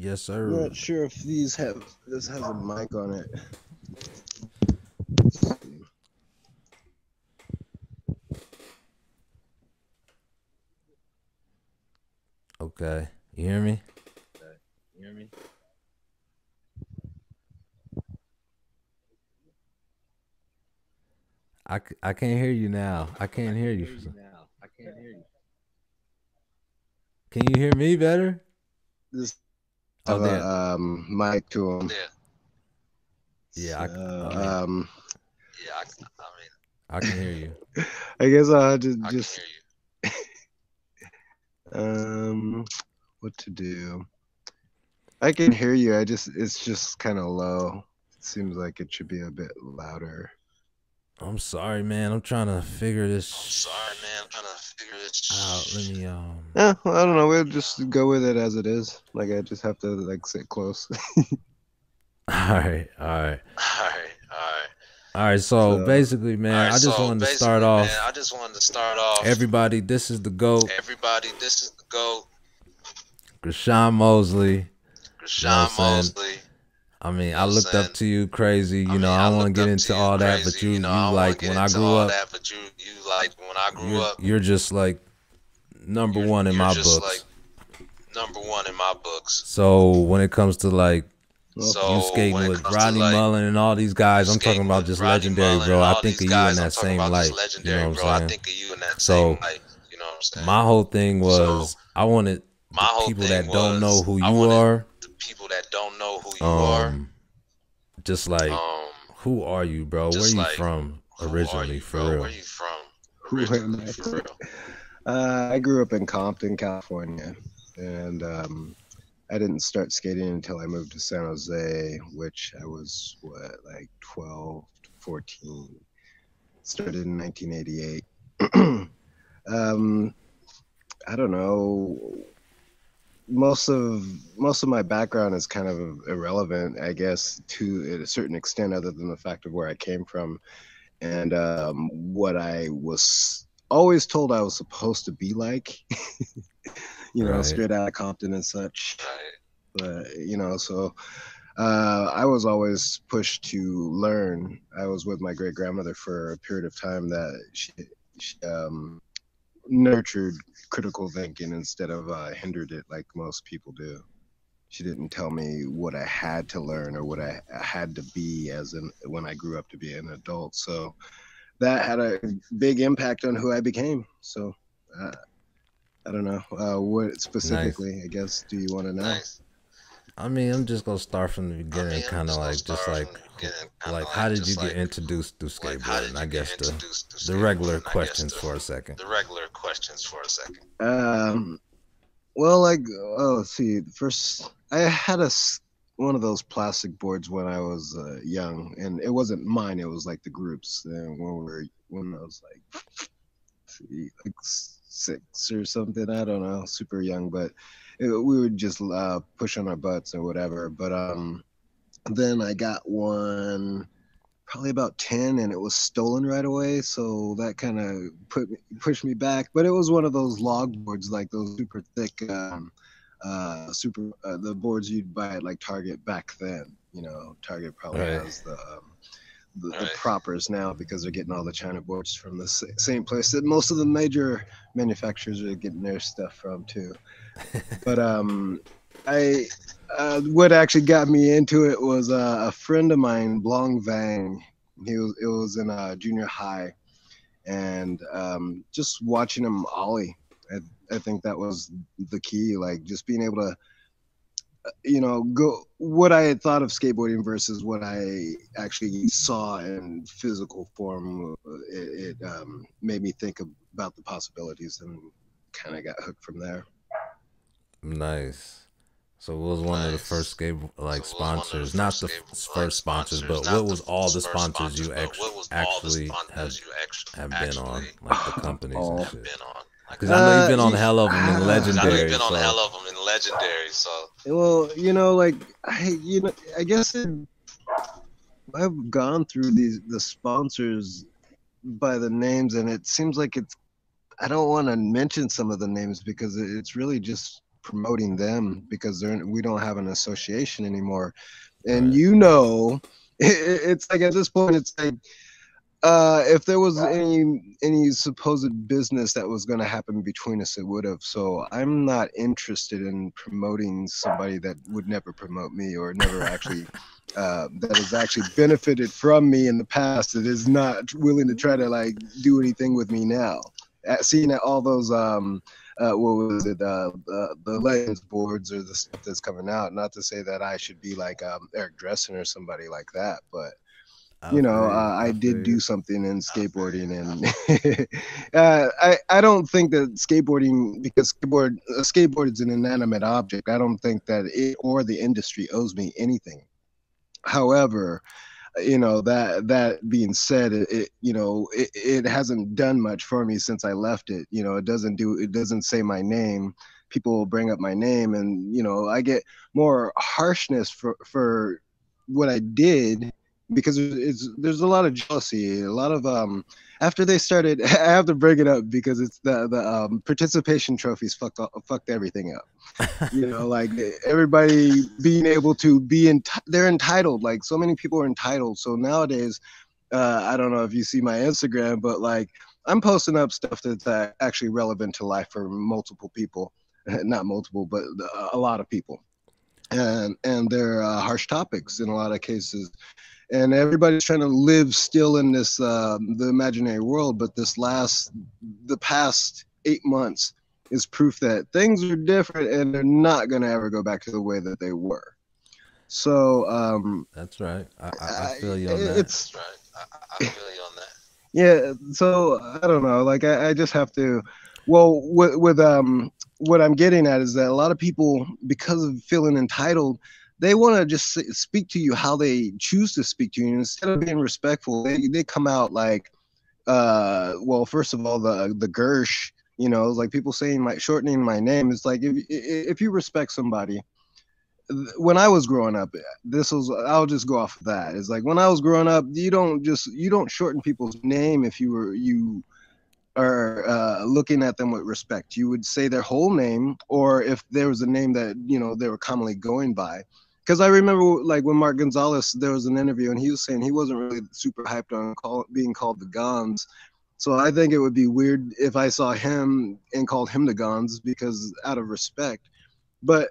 Yes, I'm sir. not sure if this has a mic on it. Okay. You hear me? You hear me? I can't hear you now. I can't hear you. I can't hear you. Can you hear me better? This Oh, have there. a mic to them. Yeah, I can hear you. I guess I'll just what to do. I can hear you. It's just kind of low. It seems like it should be a bit louder. I'm sorry, man. I'm trying to figure this out. Let me Yeah, well, I don't know. We'll just go with it as it is. Like I just have to like sit close. All right. All right, so basically, man, I just wanted to start off. Everybody, this is the GOAT. Gershon Mosley. I mean, I looked up to you crazy. You know, I don't want to get into all that, but you like when I grew up, you're just like number one in my books. So when it comes to like you skating with Rodney Mullen and all these guys, I'm talking about just legendary, bro. I think of you in that same light. You know what I'm saying? So my whole thing was I wanted the people that don't know who you are, just like who are you, bro? Where you from originally, for real? Who am I? I grew up in Compton, California, and I didn't start skating until I moved to San Jose, which I was like 12 to 14. Started in 1988. I don't know. Most of my background is kind of irrelevant, I guess, to a certain extent, other than the fact of where I came from and what I was always told I was supposed to be like. You know, straight out of Compton and such. But you know, so I was always pushed to learn. I was with my great grandmother for a period of time that she nurtured critical thinking instead of hindered it like most people do. She didn't tell me what I had to learn or what I had to be when I grew up to be an adult. So that had a big impact on who I became. So I don't know what specifically. I guess. Do you want to know? I mean, I'm just gonna start from the beginning, kind of like just like how did you get introduced to skateboarding? I guess the regular questions for a second. Well, like let's see. First, I had one of those plastic boards when I was young, and it wasn't mine. It was like the groups when I was like, like 6 or something. I don't know, super young, but we would just push on our butts or whatever. But then I got one probably about 10 and it was stolen right away, so that kind of pushed me back. But it was one of those log boards, like those super thick the boards you'd buy at like Target back then. You know, Target probably has the proppers now because they're getting all the China boards from the same place that most of the major manufacturers are getting their stuff from too. But what actually got me into it was a friend of mine, Blong Vang. It was in junior high, and just watching him ollie. I think that was the key, like just being able to go what I had thought of skateboarding versus what I actually saw in physical form. It made me think about the possibilities and kind of got hooked from there. Nice. So what was one of the first sponsors? Not the first sponsors, but what was all the sponsors you actually have been on, like the companies and shit? Because I know you've been on hell of them in Legendary. Well, like I guess I've gone through the sponsors by the names, and it seems like I don't want to mention some of the names because it's really just promoting them because we don't have an association anymore. And Right. it's like at this point, it's like if there was any supposed business that was going to happen between us, it would have. So I'm not interested in promoting somebody that would never promote me or never actually that has actually benefited from me in the past. That is not willing to try to like do anything with me now. Seeing all those what was it, the Legends boards or the stuff that's coming out. Not to say that I should be like Eric Dressen or somebody like that, but I did do something in skateboarding, and I don't think that skateboarding, because a skateboard is an inanimate object. I don't think that it or the industry owes me anything. However, that being said, it hasn't done much for me since I left it. It doesn't say my name. People will bring up my name, and I get more harshness for what I did, because there's a lot of jealousy, a lot of after they started. I have to bring it up because it's the participation trophies fucked everything up. Like everybody being able to they're entitled. Like so many people are entitled. So nowadays, I don't know if you see my Instagram, but like I'm posting up stuff that's actually relevant to life for multiple people, not multiple, but a lot of people, and they're harsh topics in a lot of cases. And everybody's trying to live still in this the imaginary world, but the past 8 months is proof that things are different, and they're not going to ever go back to the way that they were. So that's right. I feel you on that. That's right. I feel you on that. Yeah. So I don't know. Like I just have to. Well, with what I'm getting at is that a lot of people, because of feeling entitled, they want to just speak to you how they choose to speak to you. And instead of being respectful, they come out like, well, first of all, the Gersh, like people saying shortening my name. It's like, if you respect somebody, when I was growing up, I'll just go off of that. It's like when I was growing up, you don't shorten people's name if you are looking at them with respect. You would say their whole name, or if there was a name that they were commonly going by. Because I remember, like, when Mark Gonzalez, there was an interview, and he was saying he wasn't really super hyped on being called the Gons. So I think it would be weird if I saw him and called him the Gons, because out of respect. But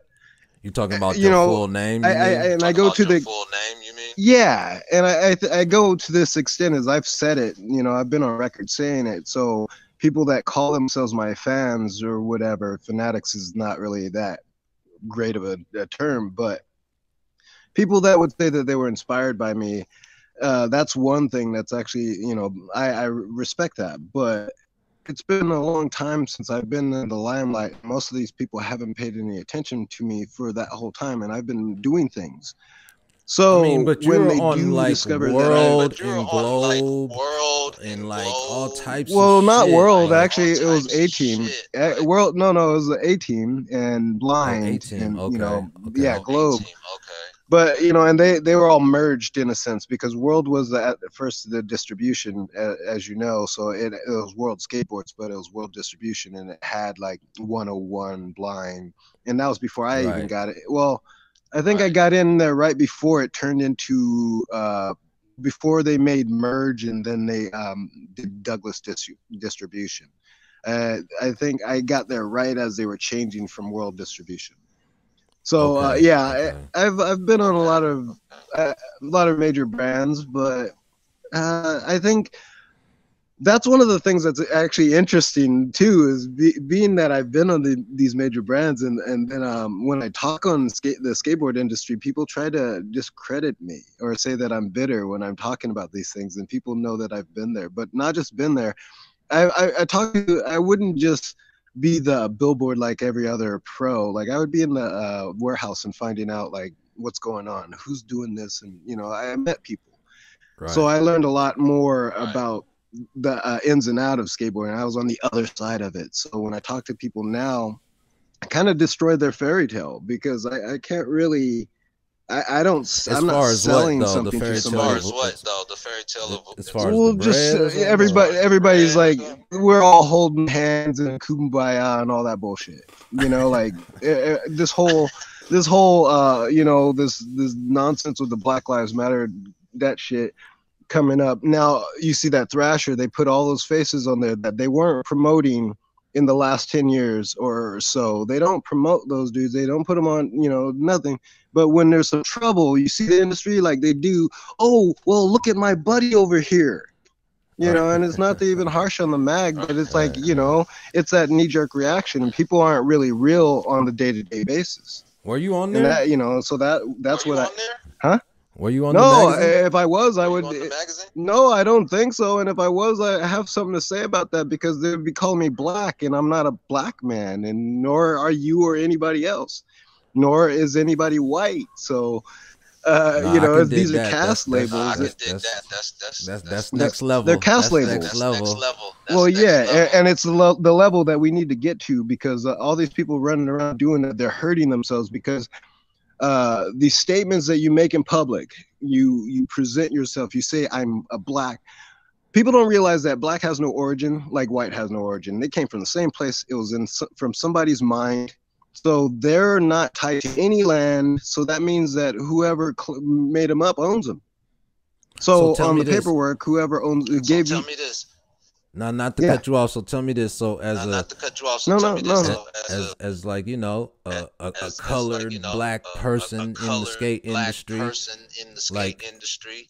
you talking about your full name? I go to the full name. You mean? Yeah, and I go to this extent, as I've said it. I've been on record saying it. So people that call themselves my fans or whatever, fanatics is not really that great of a term, but people that would say that they were inspired by me, that's one thing that's actually, I respect that. But it's been a long time since I've been in the limelight. Most of these people haven't paid any attention to me for that whole time, and I've been doing things. So but you're when they on do like discover World that and Globe and like all types. Well, of not shit. World. Like, actually, it was A-Team. World. No, it was the A-Team and Blind. A-Team. And okay. yeah, Globe. Okay. But and they were all merged in a sense, because World was at first the distribution, as you know. So it was World Skateboards, but it was World Distribution, and it had like 101 Blind, and that was before I even got it. Well, I think I got in there right before it turned into before they made Merge, and then they did Douglas Distribution. I think I got there right as they were changing from World Distribution. So I've been on a lot of major brands, but I think that's one of the things that's actually interesting too, is being that I've been on these major brands, and then when I talk on the skateboard industry, people try to discredit me or say that I'm bitter when I'm talking about these things, and people know that I've been there, but not just been there. I wouldn't just be the billboard like every other pro. Like I would be in the warehouse and finding out like what's going on, who's doing this, and I met people. So I learned a lot more about the ins and out of skateboarding. I was on the other side of it. So when I talk to people now, I kind of destroy their fairy tale, because I can't really I don't. As I'm not far as what selling though, the something to fairy somebody. tale of The fairy tale of as far as the Well, just bread or something? Or? everybody's like, we're all holding hands and kumbaya and all that bullshit. You know, like this whole this nonsense with the Black Lives Matter, that shit coming up. Now you see that Thrasher, they put all those faces on there that they weren't promoting in the last 10 years or so. They don't promote those dudes. They don't put them on, nothing. But when there's some trouble, you see the industry like they do, oh, well, look at my buddy over here. And it's not to even harsh on the mag, but it's like, it's that knee-jerk reaction, and people aren't really real on the day-to-day basis. Were you on there? And that, so that's what I, huh? Were you on the magazine? No, if I was, I would. No, I don't think so. And if I was, I have something to say about that, because they'd be calling me black, and I'm not a black man, and nor are you or anybody else, nor is anybody white. So, these are caste labels. That's next level. They're caste labels. Next level. Well, yeah, and it's the level that we need to get to, because all these people running around doing that, they're hurting themselves, because these statements that you make in public, you present yourself, you say, I'm a black. People don't realize that black has no origin, like white has no origin. They came from the same place. It was from somebody's mind. So they're not tied to any land. So that means that whoever made them up owns them. So on the paperwork, whoever owns gave you. Tell me this. Now, not to cut you off. So tell me this. So as not to cut you off. So as like a colored black person in the skate industry,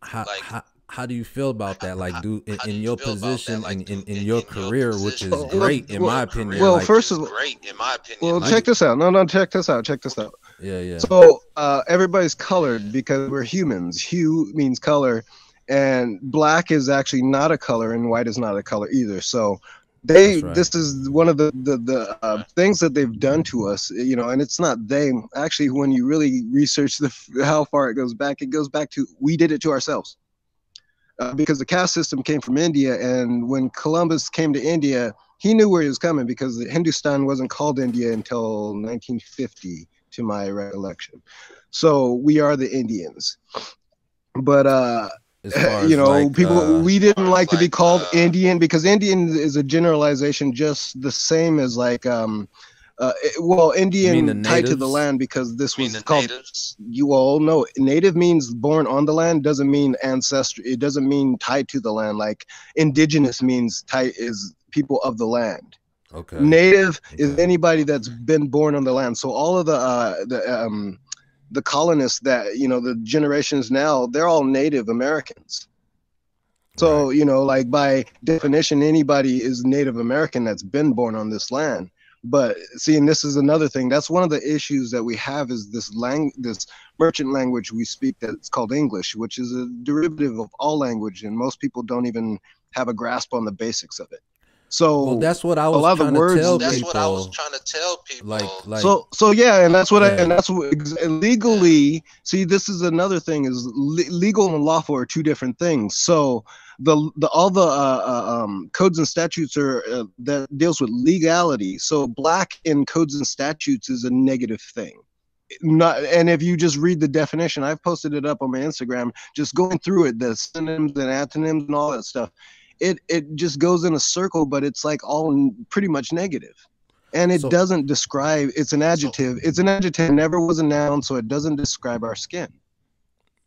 how do you feel about that? Like, in your position and in your career, which is great in my opinion. Well, first of all, well, check this out. No, check this out. Yeah. So everybody's colored because we're humans. Hue means color. And black is actually not a color, and white is not a color either. So this is one of the things that they've done to us, and it's not they. Actually, when you really research how far it goes back to we did it to ourselves. Because the caste system came from India, and when Columbus came to India, he knew where he was coming, because Hindustan wasn't called India until 1950, to my recollection. So we are the Indians. But we didn't like to be called Indian, because Indian is a generalization, just the same as like Indian tied to the land, because this was called natives? Native means born on the land, doesn't mean ancestry. It doesn't mean tied to the land. Like indigenous means is people of the land. Okay. Native is anybody that's been born on the land. So all of the colonists that, the generations now, they're all Native Americans. So, right. Like by definition, anybody is Native American that's been born on this land. But see, and this is another thing. That's one of the issues that we have, is this merchant language we speak that's called English, which is a derivative of all language, and most people don't even have a grasp on the basics of it. So that's what I was trying to tell people. That's what I was trying to tell people. Like so yeah, and that's what legally. See, this is another thing: is legal and lawful are two different things. So all the codes and statutes are that deals with legality. So black in codes and statutes is a negative thing. And if you just read the definition, I've posted it up on my Instagram, just going through it, the synonyms and antonyms and all that stuff. It just goes in a circle, but it's like all pretty much negative. And it doesn't describe, it's an adjective. It's an adjective, never was a noun, so it doesn't describe our skin.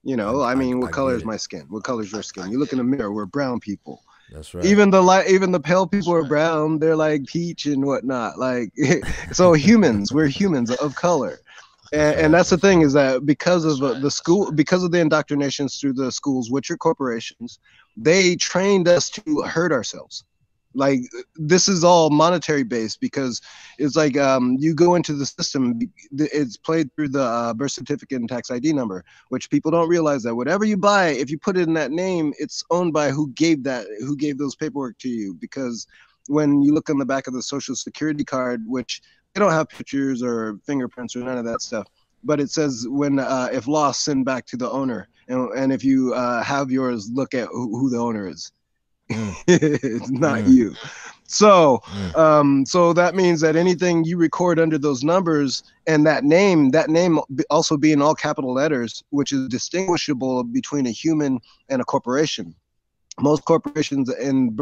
What color is my skin? What color is your skin? You look in the mirror, we're brown people. That's right. Even the pale people are brown, they're like peach and whatnot. Like, so we're humans of color. And that's the thing, is that because of the indoctrinations through the schools, which are corporations, they trained us to hurt ourselves. Like, this is all monetary based, because it's like you go into the system, it's played through the birth certificate and tax ID number, which people don't realize that whatever you buy, if you put it in that name, it's owned by who gave those paperwork to you. Because when you look on the back of the social security card, which they don't have pictures or fingerprints or none of that stuff, but it says when if lost, send back to the owner, and if you have yours, look at who the owner is. It's not you. So, so that means that anything you record under those numbers and that name also being all capital letters, which is distinguishable between a human and a corporation. Most corporations in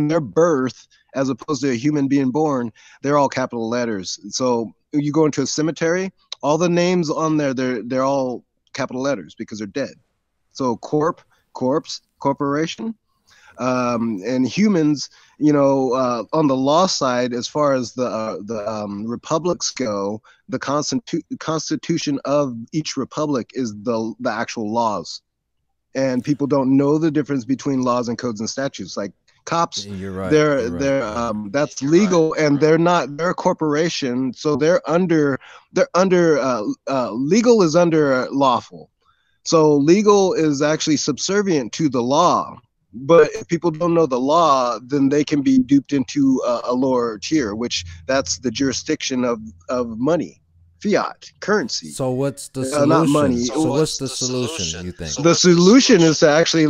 their birth, as opposed to a human being born, they're all capital letters. So you go into a cemetery, all the names on there, they're all capital letters because they're dead. So corpse, corporation. And humans, on the law side, as far as the republics go, the constitution of each republic is the actual laws, and people don't know the difference between laws and codes and statutes. Like cops, you're right. They're that's legal, and they're a corporation, so they're under legal is under lawful. So legal is actually subservient to the law. But if people don't know the law, then they can be duped into a lower tier, which that's the jurisdiction of money, fiat currency. So what's the solution? Not money. So what's the solution, you think? The solution is to actually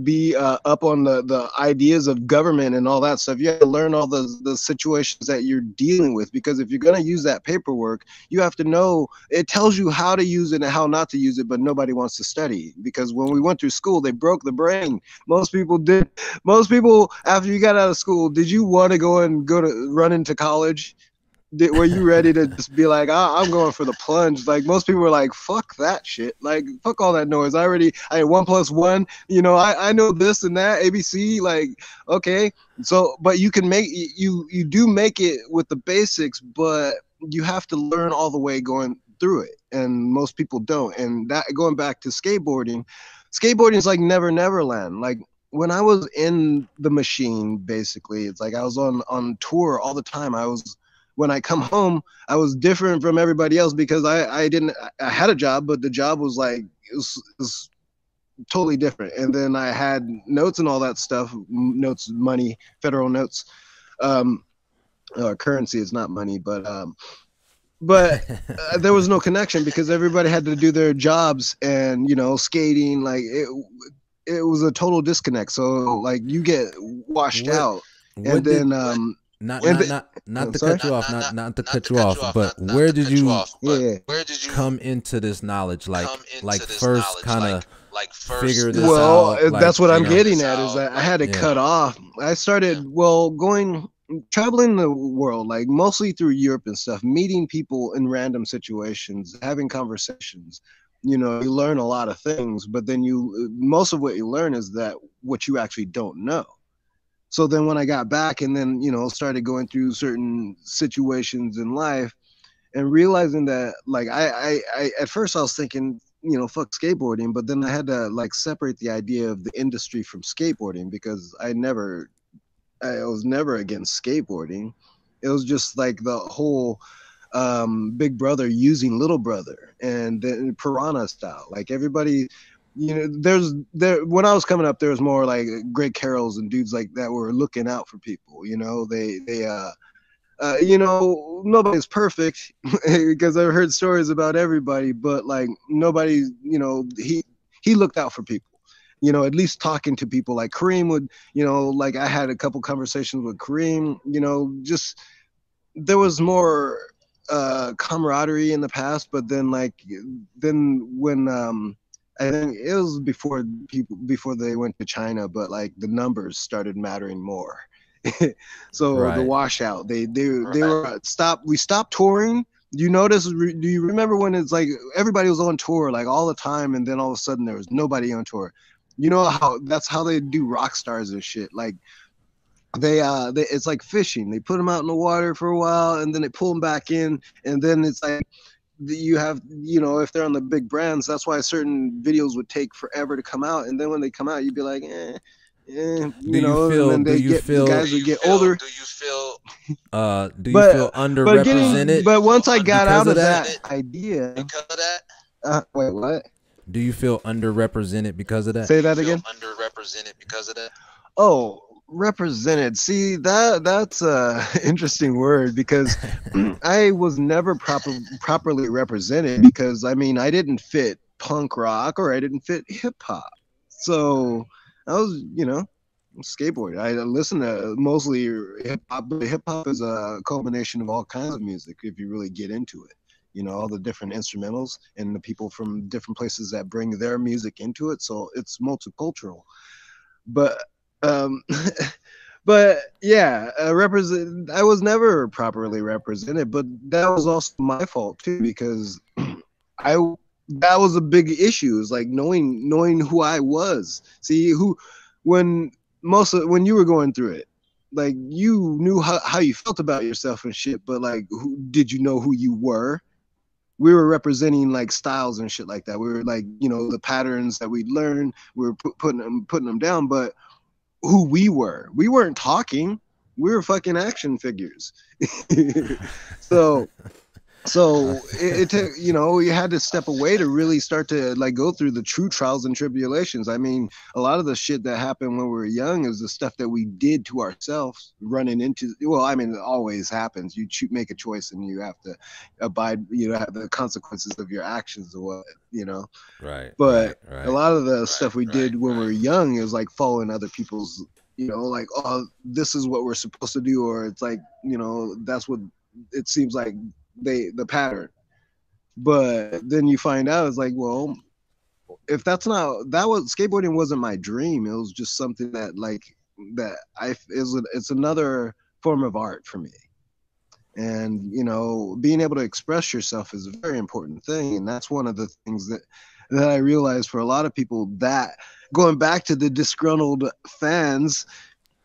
be up on the ideas of government and all that stuff. You have to learn all the situations that you're dealing with, because if you're going to use that paperwork, you have to know, it tells you how to use it and how not to use it, but nobody wants to study, because when we went through school, they broke the brain. Most people, after you got out of school, did you want to run into college? Were you ready to just be like, I'm going for the plunge? Like, most people were like, fuck that shit. Like, fuck all that noise. I had 1 + 1. I know this and that, ABC. Like, okay. So, but you can you do make it with the basics, but you have to learn all the way going through it. And most people don't. And that, going back to skateboarding is like Never Land. Like, when I was in the machine, basically, it's like I was on tour all the time. When I come home, I was different from everybody else because I had a job, but the job was like, it was totally different. And then I had notes and all that stuff, notes, money, federal notes, currency is not money, but there was no connection because everybody had to do their jobs, and, skating, like it was a total disconnect. So like you get washed out. And then, not to cut you off, but where did you come into this knowledge? Like first kind of figure this out? Well, that's what I'm getting at, is that I had to cut off. I started traveling the world, like mostly through Europe and stuff, meeting people in random situations, having conversations. You learn a lot of things, but then most of what you learn is that what you actually don't know. So then when I got back and then, started going through certain situations in life and realizing that, like, I at first I was thinking, fuck skateboarding, but then I had to like separate the idea of the industry from skateboarding, because I was never against skateboarding. It was just like the whole big brother using little brother, and then piranha style, like everybody. When I was coming up, there was more like Greg Carrolls and dudes like that were looking out for people. Nobody's perfect because I've heard stories about everybody, but like nobody, he looked out for people. At least talking to people. Like Kareem would, like I had a couple conversations with Kareem. Just there was more camaraderie in the past, but then when I think it was before they went to China, but like the numbers started mattering more. So the washout, they were we stopped touring. Do you remember when it's like everybody was on tour like all the time, and then all of a sudden there was nobody on tour? That's how they do rock stars and shit. Like they it's like fishing. They put them out in the water for a while, and then they pull them back in, and then it's like, you have, if they're on the big brands, that's why certain videos would take forever to come out, and then when they come out, you'd be like, and then the guys would get older. Do you feel underrepresented? But once I got out of that idea, because of that, wait, what? Do you feel underrepresented because of that? Say that again. Underrepresented because of that. Oh, represented. See, that's a interesting word, because I was never properly represented, because I didn't fit punk rock or I didn't fit hip hop. So I was, Skateboard. I listen to mostly hip hop, but hip hop is a culmination of all kinds of music if you really get into it. You know, all the different instrumentals and the people from different places that bring their music into it. So it's multicultural. But but yeah, represent. I was never properly represented, but that was also my fault too because I that was a big issue. Is like knowing who I was. See who when when you were going through it, like you knew how you felt about yourself and shit, but like did you know who you were? We were representing like styles and shit like that. We were like, you know, the patterns that we'd learned, we were putting them down, but who we weren't talking. We were fucking action figures. so it took, you know, you had to step away to really start to like go through the true trials and tribulations. I mean, a lot of the shit that happened when we were young is the stuff that we did to ourselves, running into. Well, I mean, it always happens. You make a choice and you have to abide. You know, have the consequences of your actions or what. You know. Right. But right. a lot of the stuff we did when we were young is like following other people's. You know, like, oh, this is what we're supposed to do, or it's like, you know, that's what it seems like. The pattern, but then you find out it's like, well, if that's not that was skateboarding wasn't my dream. It was just something that like that it's another form of art for me. And you know, being able to express yourself is a very important thing, and that's one of the things that I realized for a lot of people, that going back to the disgruntled fans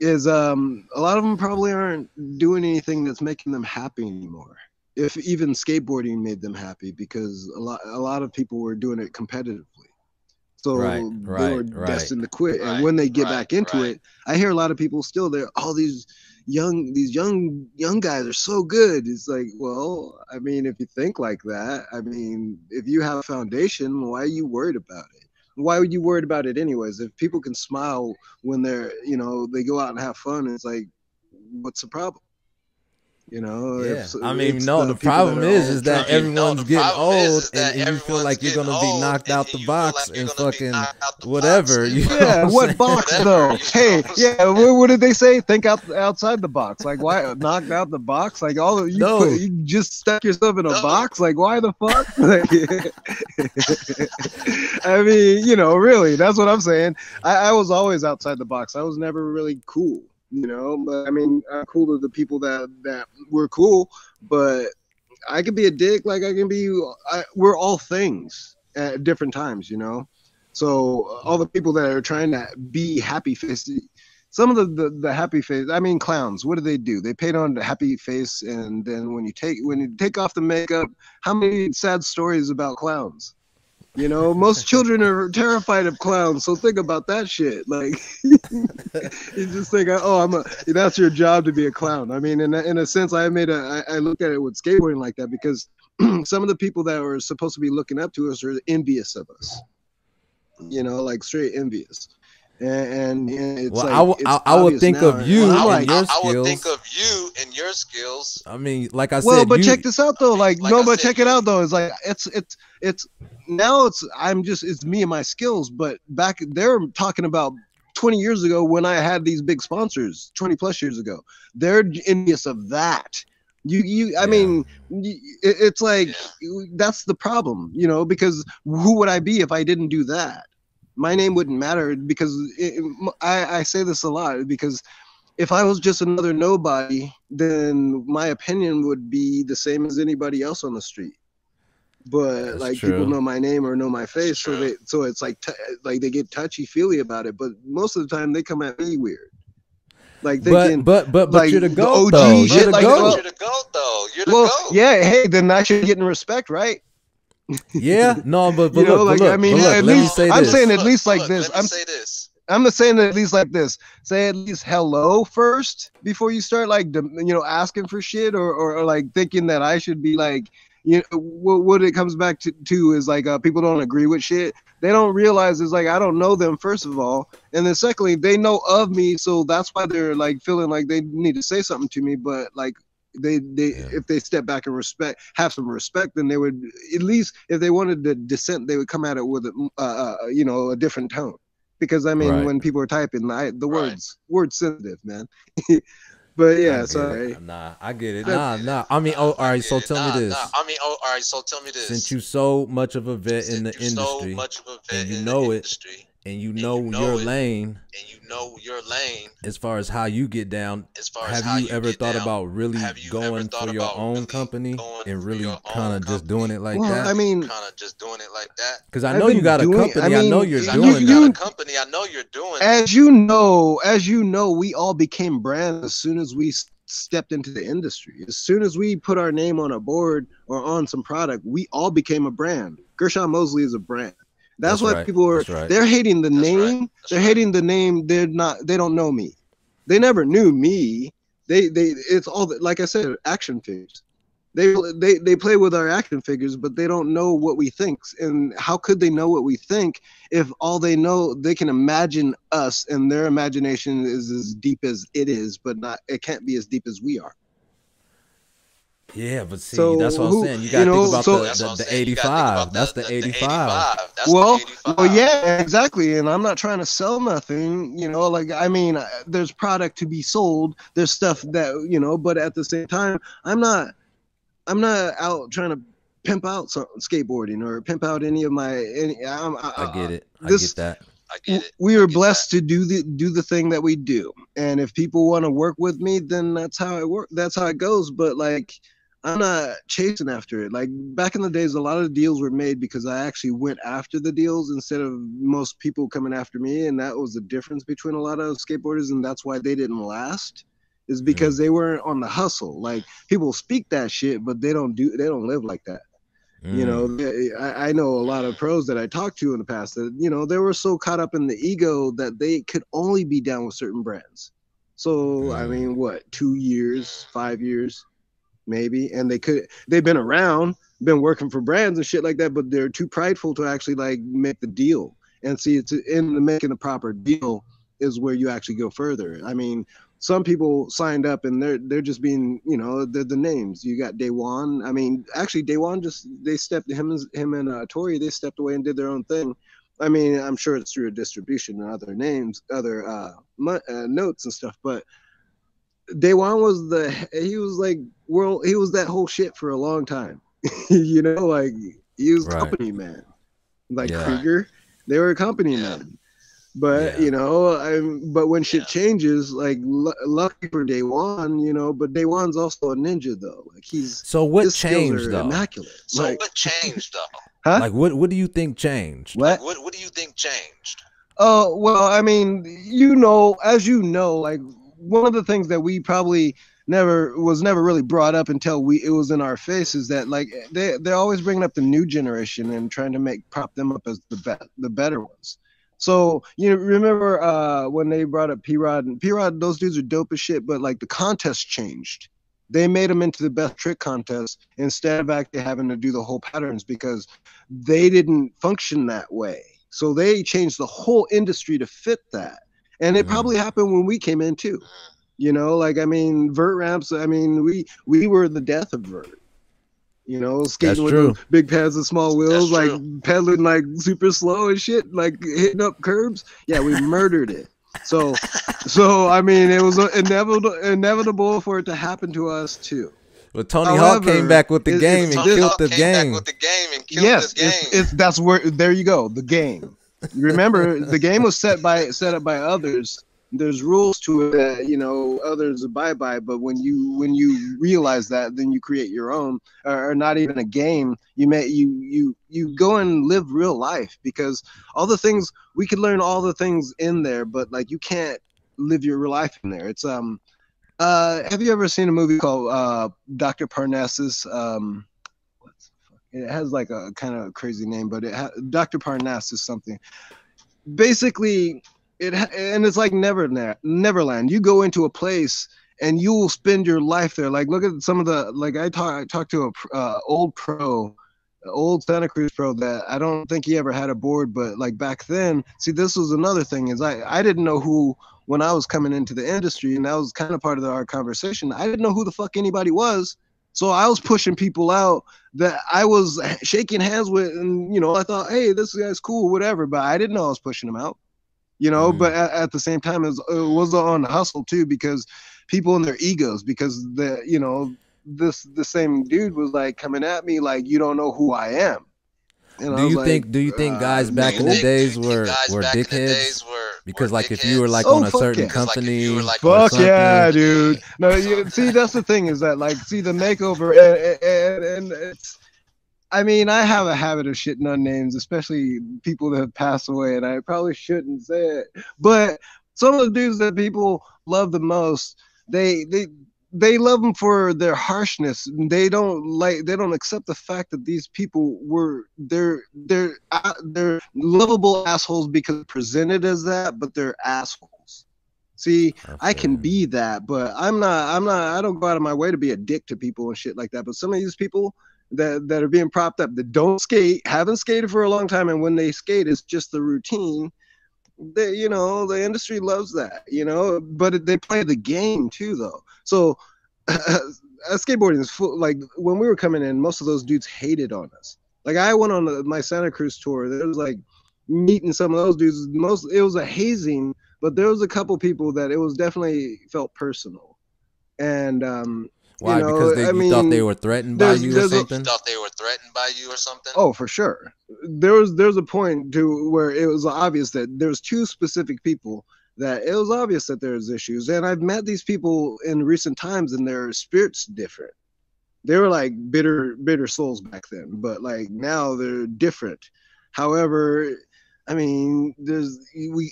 is a lot of them probably aren't doing anything that's making them happy anymore. If even skateboarding made them happy, because a lot of people were doing it competitively, so they were destined to quit. And when they get back into it, I hear a lot of people still there. All these young guys are so good. It's like, well, I mean, if you think like that, I mean, if you have a foundation, why are you worried about it? Why would you worried about it anyways? If people can smile when they're, you know, they go out and have fun, it's like, what's the problem? You know, yeah. I mean, no, the problem is that everyone's getting old, and you feel like you're gonna be knocked out the box and fucking whatever. Yeah, what box though? Hey, yeah, what did they say? Think outside the box. Like, why knocked out the box? Like, all of you, you just stuck yourself in a box. Like, why the fuck? I mean, you know, really, that's what I'm saying. I was always outside the box. I was never really cool. You know, but I mean, I'm cool to the people that were cool, but I could be a dick. Like I can be, we're all things at different times, you know? So all the people that are trying to be happy face, some of the happy face, I mean, clowns, what do? They paint on the happy face. And then when you take off the makeup, how many sad stories about clowns? You know, most children are terrified of clowns, so think about that shit. Like, you just think, oh, that's your job to be a clown. I mean, in a sense, I look at it with skateboarding like that, because some of the people that were supposed to be looking up to us are envious of us. You know, like straight envious. And it's I would think of you and your skills. I would think of you and your skills. I mean, like I said. Well, but check this out though. Check it out though. It's like it's now it's me and my skills. But back they're talking about 20 years ago when I had these big sponsors, 20 plus years ago. They're envious of that. I mean, it's like that's the problem, you know, because who would I be if I didn't do that? My name wouldn't matter, because I say this a lot, because if I was just another nobody, then my opinion would be the same as anybody else on the street. But that's like true. People know my name or know my face, so it's like they get touchy feely about it. But most of the time they come at me weird. Like thinking, but like, you're the GOAT though. You're the GOAT though. You're the GOAT. Yeah. Hey, then I should get in respect, right? Yeah, no, but you know, like, I mean, at least I'm saying at least like this. I'm saying this. I'm not saying at least like this. Say at least hello first before you start like, you know, asking for shit or like thinking that I should be like, you know, what it comes back to is like people don't agree with shit. They don't realize is like I don't know them, first of all, and then secondly they know of me, so that's why they're like feeling like they need to say something to me. But like if they step back and have some respect, then they would, at least if they wanted to dissent, they would come at it with you know, a different tone. because I mean, when people are typing, the word sensitive, man. But yeah, sorry. Nah, I get it. Nah. I mean, all right. So tell me this. Since you so much of a vet in the industry, and you know it, and you know your lane, as far as how you get down, have you ever thought about really going for your own company and really kind of just doing it like that? I mean, because I know you got a company. I know you're doing it. As you know, we all became brands as soon as we stepped into the industry. As soon as we put our name on a board or on some product, we all became a brand. Gershon Mosley is a brand. That's why people are they're hating the name. They're hating the name. They don't know me. They never knew me. It's all, like I said, action figures. They play with our action figures, but they don't know what we think. And how could they know what we think if all they know, they can imagine us, and their imagination is as deep as it is, but it can't be as deep as we are. Yeah, but see, that's what I'm saying. You got to think about the 85. That's the 85. Well, yeah, exactly. And I'm not trying to sell nothing, like, I mean, there's product to be sold. There's stuff that, but at the same time, I'm not out trying to pimp out skateboarding or pimp out any of my, I get it. I get that. We are blessed to do the thing that we do. And if people want to work with me, then that's how it works. That's how it goes. But like, I'm not chasing after it. Like back in the days, a lot of deals were made because I actually went after the deals instead of most people coming after me. And that was the difference between a lot of skateboarders. And that's why they didn't last, is because they weren't on the hustle. Like people speak that shit, but they don't live like that. I know a lot of pros that I talked to in the past that, they were so caught up in the ego that they could only be down with certain brands. So, I mean, what, 2 years, 5 years, maybe. And they've been around, been working for brands and shit like that, but they're too prideful to actually like make the deal. And see, it's in the making the proper deal is where you actually go further. I mean, some people signed up and they're just being, they're the names. You got Day One. I mean, actually Day One they stepped, him and Tori, they stepped away and did their own thing. I mean, I'm sure it's through a distribution and other names, other notes and stuff, but Day One he was that whole shit for a long time. Like he was company man. Like Krieger, they were a company man. But but when shit changes, like lucky for Day One, but Day One's also a ninja though. Like what changed though? Immaculate. What changed though? Huh? Like what do you think changed? What do you think changed? Oh, well, I mean, as like one of the things that we probably never really brought up until it was in our face is that like they're always bringing up the new generation and trying to prop them up as the better ones. So, remember when they brought up P-Rod, and P-Rod, those dudes are dope as shit, but like the contest changed. They made them into the best trick contest instead of actually having to do the whole patterns because they didn't function that way. So they changed the whole industry to fit that. And it probably happened when we came in too. Like, I mean, vert ramps, I mean, we were the death of vert. Skating with big pads and small wheels, like pedaling like super slow and shit, like hitting up curbs. Yeah, we murdered it. So I mean, it was inevitable for it to happen to us too. But Tony Hawk came back with the game and killed the game. Yes, that's where. There you go. The game. Remember, the game was set up by others. There's rules to it that others abide by, but when you realize that, then you create your own, or not even a game. You go and live real life, because all the things we could learn, all the things in there, but like you can't live your real life in there. It's have you ever seen a movie called Dr. Parnassus? It has like a kind of crazy name, but Dr. Parnassus something. Basically. And it's like Neverland. You go into a place and you will spend your life there. Like, look at some of the, like I talked to a old Santa Cruz pro that I don't think he ever had a board, but like back then, see, this was another thing is I didn't know who, when I was coming into the industry, and that was kind of part of our conversation, I didn't know who the fuck anybody was. So I was pushing people out that I was shaking hands with, and I thought, hey, this guy's cool, whatever, but I didn't know I was pushing them out. you know. But at the same time, it was on hustle too, because people in their egos, because the same dude was like coming at me like, you don't know who I am. And do I was you like, think guys back in the days were dickheads? Because like if you were like on a certain company or fuck something. yeah, dude. No, see, that's the thing, is that like, see, the makeover and it's, I mean, I have a habit of shitting on names, especially people that have passed away, and I probably shouldn't say it. But some of the dudes that people love the most, they love them for their harshness. They don't accept the fact that these people they're lovable assholes because presented as that, but they're assholes. See, I can be that, but I don't go out of my way to be a dick to people and shit like that. But some of these people that are being propped up, that don't skate, haven't skated for a long time, and when they skate, it's just the routine. The industry loves that, but they play the game too, though. So skateboarding is full. Like when we were coming in, most of those dudes hated on us. Like I went on my Santa Cruz tour. There was like meeting some of those dudes. It was a hazing, but there was a couple people that it was definitely felt personal. And why? Because you thought they were threatened by you or something? Oh, for sure. There's a point to where it was obvious that there's two specific people that it was obvious that there's issues. And I've met these people in recent times, and their spirits different. They were like bitter souls back then, but like now they're different. However, I mean,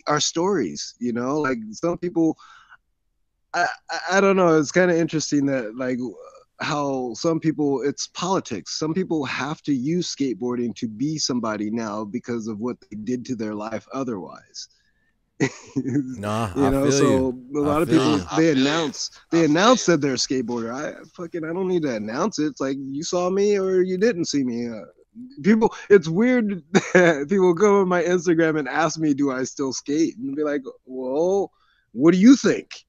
our stories, like some people. I don't know. It's kind of interesting that like how some people, it's politics. Some people have to use skateboarding to be somebody now because of what they did to their life otherwise. Nah, so a lot of people they announce that they're a skateboarder. I don't need to announce it. It's like you saw me or you didn't see me. People, it's weird that people go on my Instagram and ask me, do I still skate? And be like, well, what do you think?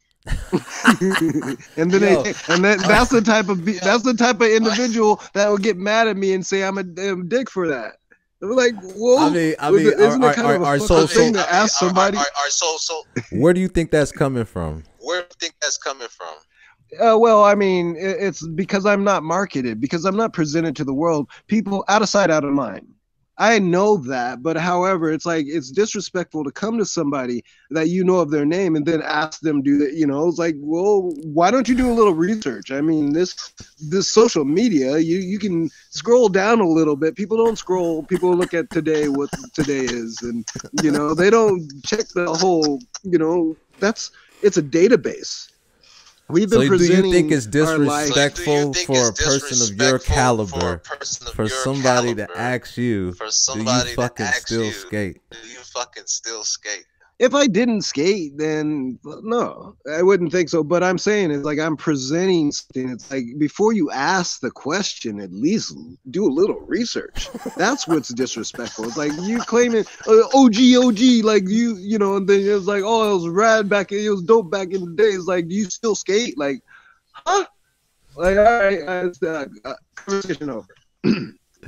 And then that's the type of individual that will get mad at me and say I'm a dick for that. I'm like, whoa. Isn't it kind of a fucking thing to ask somebody? Where do you think that's coming from? Well, I mean, it's because I'm not marketed, because I'm not presented to the world. People, out of sight, out of mind. I know that, but however, it's like, it's disrespectful to come to somebody that you know of their name and then ask them do that. It's like, well, why don't you do a little research? I mean, this social media, you can scroll down a little bit. People don't scroll. People look at today, what today is, and they don't check the whole. It's a database. We've been so do you think it's disrespectful for a person of your caliber for somebody to ask you, do you fucking still skate? If I didn't skate, then no, I wouldn't think so. But I'm saying it's like I'm presenting something. It's like before you ask the question, at least do a little research. That's what's disrespectful. It's like you claiming OG, like and then it's like, oh, it was rad it was dope back in the day. It's like, do you still skate? Like, huh? Like, all right, conversation over.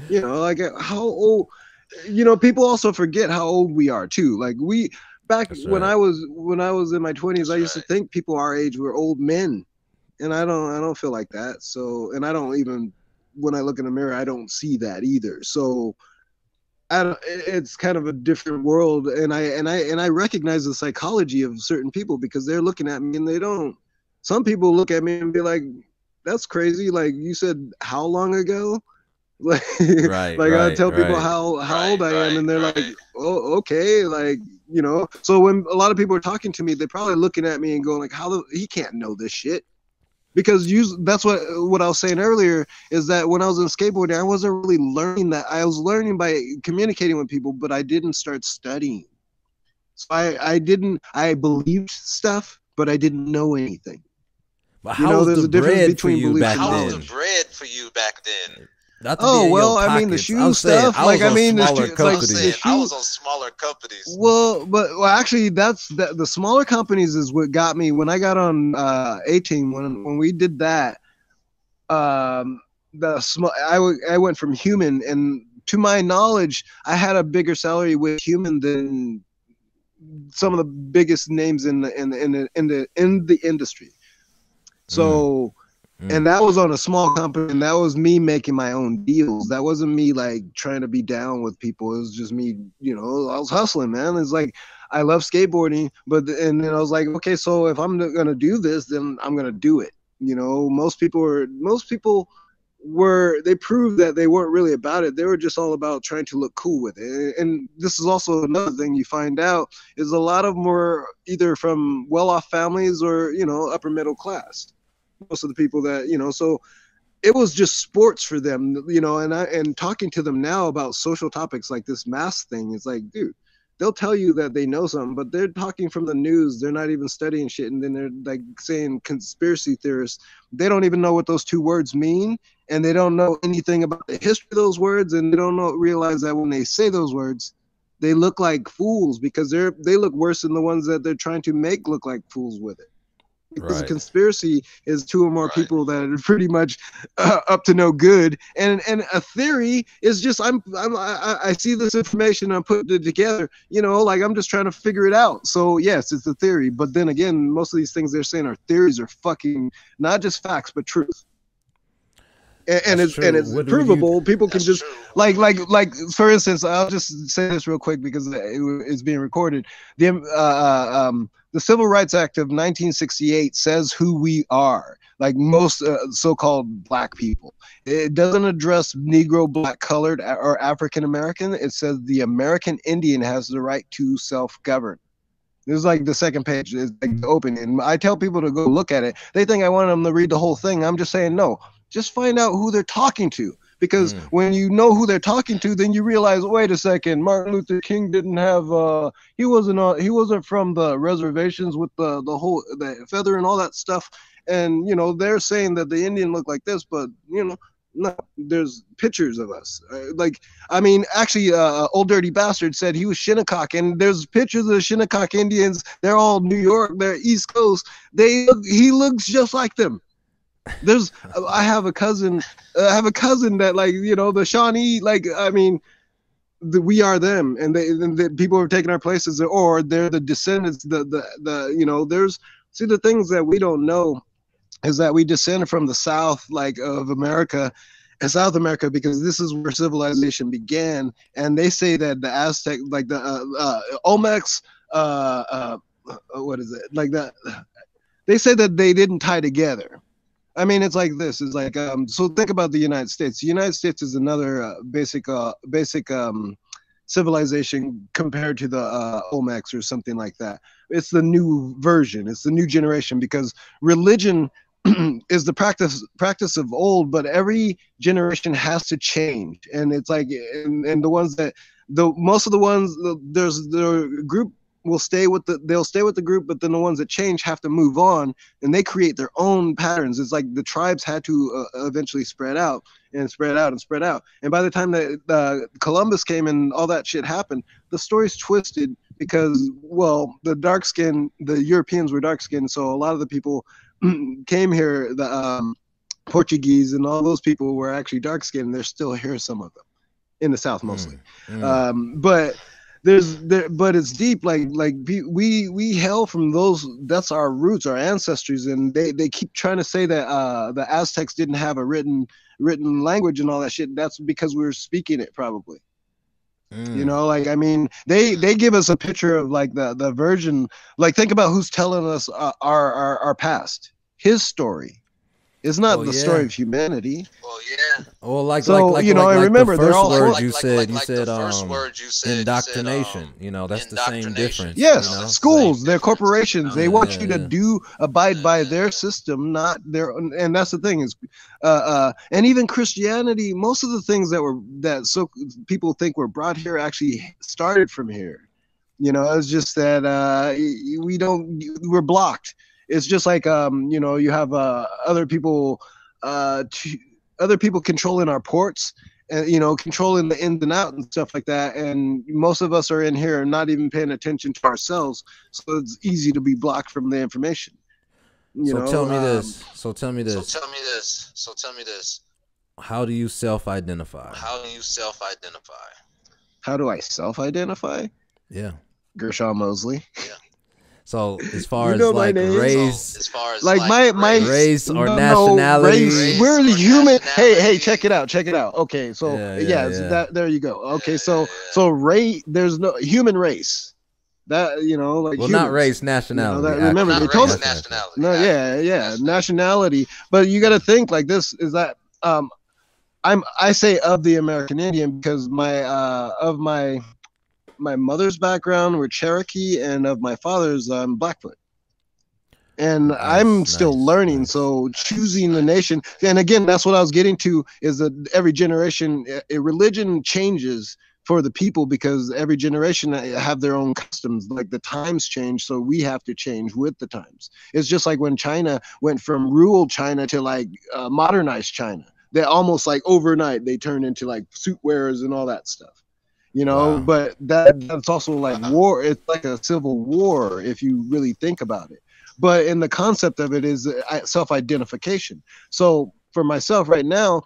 Like how old? People also forget how old we are too. Like back when I was in my 20s, I used to think people our age were old men, and I don't feel like that. So, and I don't even, when I look in the mirror, I don't see that either. So, it's kind of a different world, and I recognize the psychology of certain people because they're looking at me and they don't. Some people look at me and be like, "That's crazy." Like you said, how long ago? Like, I tell people how old I am, and they're like, "Oh, okay." Like, So when a lot of people are talking to me, they're probably looking at me and going like, "How he can't know this shit?" Because that's what I was saying earlier, is that when I was in skateboarding, I wasn't really learning that. I was learning by communicating with people, but I didn't start studying. So I believed stuff, but I didn't know anything. But how was the bread for you back then? How was the bread for you back then? Oh, well, I mean, the shoe stuff, like, I mean, I was on smaller companies. Well, actually, that's the smaller companies is what got me when I got on 18. When we did that, I went from Human, and to my knowledge, I had a bigger salary with Human than some of the biggest names in the industry. So, and that was on a small company, and that was me making my own deals. That wasn't me like trying to be down with people. It was just me, you know, I was hustling, man. It's like, I love skateboarding, and then I was like, okay, so if I'm gonna do this, then I'm gonna do it. You know, most people they proved that they weren't really about it. They were just all about trying to look cool with it. And this is also another thing you find out is a lot of them were either from well-off families or, you know, upper middle class. Most of the people that, you know, so it was just sports for them, you know, and talking to them now about social topics like this mask thing, it's like, dude, they'll tell you that they know something, but they're talking from the news. They're not even studying shit. And then they're like saying conspiracy theorists. They don't even know what those two words mean. And they don't know anything about the history of those words. And they don't realize that when they say those words, they look like fools because they look worse than the ones that they're trying to make look like fools with it. Because a conspiracy is two or more people that are pretty much up to no good, and a theory is just I see this information, I'm putting it together, you know, like I'm just trying to figure it out. So yes, it's a theory, but then again, most of these things they're saying are theories, are fucking not just facts but truth. And it's provable. People can just like for instance, I'll just say this real quick because it's being recorded. The Civil Rights Act of 1968 says who we are, like most so-called black people. It doesn't address Negro, black, colored, or African American. It says the American Indian has the right to self-govern. This is like the second page, it's like the opening. And I tell people to go look at it. They think I want them to read the whole thing. I'm just saying no. Just find out who they're talking to, because when you know who they're talking to, then you realize, wait a second, Martin Luther King didn't have he wasn't from the reservations with the feather and all that stuff. And you know, they're saying that the Indian looked like this, but you know, no, there's pictures of us. Like, I mean, actually, Old Dirty Bastard said he was Shinnecock, and there's pictures of the Shinnecock Indians. They're all New York, they're East Coast. He looks just like them. I have a cousin that, like, you know, the Shawnee, like, I mean, we are them, and the people have taken our places, or they're the descendants. The you know, the things that we don't know is that we descend from the South, like, of America and South America, because this is where civilization began. And they say that the Aztec, like the Olmecs, what is it, like that? They say that they didn't tie together. I mean, it's like this. It's like, so think about the United States. The United States is another basic civilization compared to the Olmecs or something like that. It's the new version. It's the new generation, because religion is the practice of old, but every generation has to change. And it's like, and the ones that, most of the ones, there's the group will stay with the group, but then the ones that change have to move on, and they create their own patterns. It's like the tribes had to eventually spread out and spread out and spread out. And by the time that Columbus came and all that shit happened, the story's twisted because, well, the Europeans were dark skinned, so a lot of the people came here, the Portuguese and all those people were actually dark skinned. They're still here, some of them, in the South mostly. But it's deep. Like we hail from those. That's our roots, our ancestors, and they keep trying to say that the Aztecs didn't have a written language and all that shit. That's because we were speaking it, probably. You know, like, I mean, they give us a picture of, like, the version. Like, think about who's telling us our past. His story. It's not the story of humanity. Well, yeah. Well, like, so, like, you know, like, and remember, the they're all first word you said, indoctrination. You know, that's the same difference. Yes, you know? schools, they're corporations. They want you to abide by their system, not their. And that's the thing is, and even Christianity. Most of the things that people think were brought here actually started from here. You know, it's just that we're blocked. It's just like, you know, you have other people controlling our ports, and, you know, controlling the ins and outs and stuff like that. And most of us are in here not even paying attention to ourselves, so it's easy to be blocked from the information. Tell me this. How do you self-identify? How do you self-identify? How do I self-identify? Yeah. Gershon Mosley. Yeah. So as far You as know my like name. race, So, as far as like my race or no, nationality, race. We're the human. Hey, check it out. Okay, so yeah. that there you go. Okay, so race. There's no human race. That like well, humans. not race, nationality. That remember they told us nationality. no, yeah, nationality. But you got to think like this: is that I say of the American Indian because of my mother's background were Cherokee, and of my father's Blackfoot. And I'm still learning. So choosing the nation, and again, that's what I was getting to, is that every generation, religion changes for the people because every generation have their own customs. Like the times change, so we have to change with the times. It's just like when China went from rural China to like modernized China. They almost like overnight they turned into like suit wearers and all that stuff. Wow. But that's also like war. It's like a civil war if you really think about it. But in the concept of it is self-identification. So for myself right now,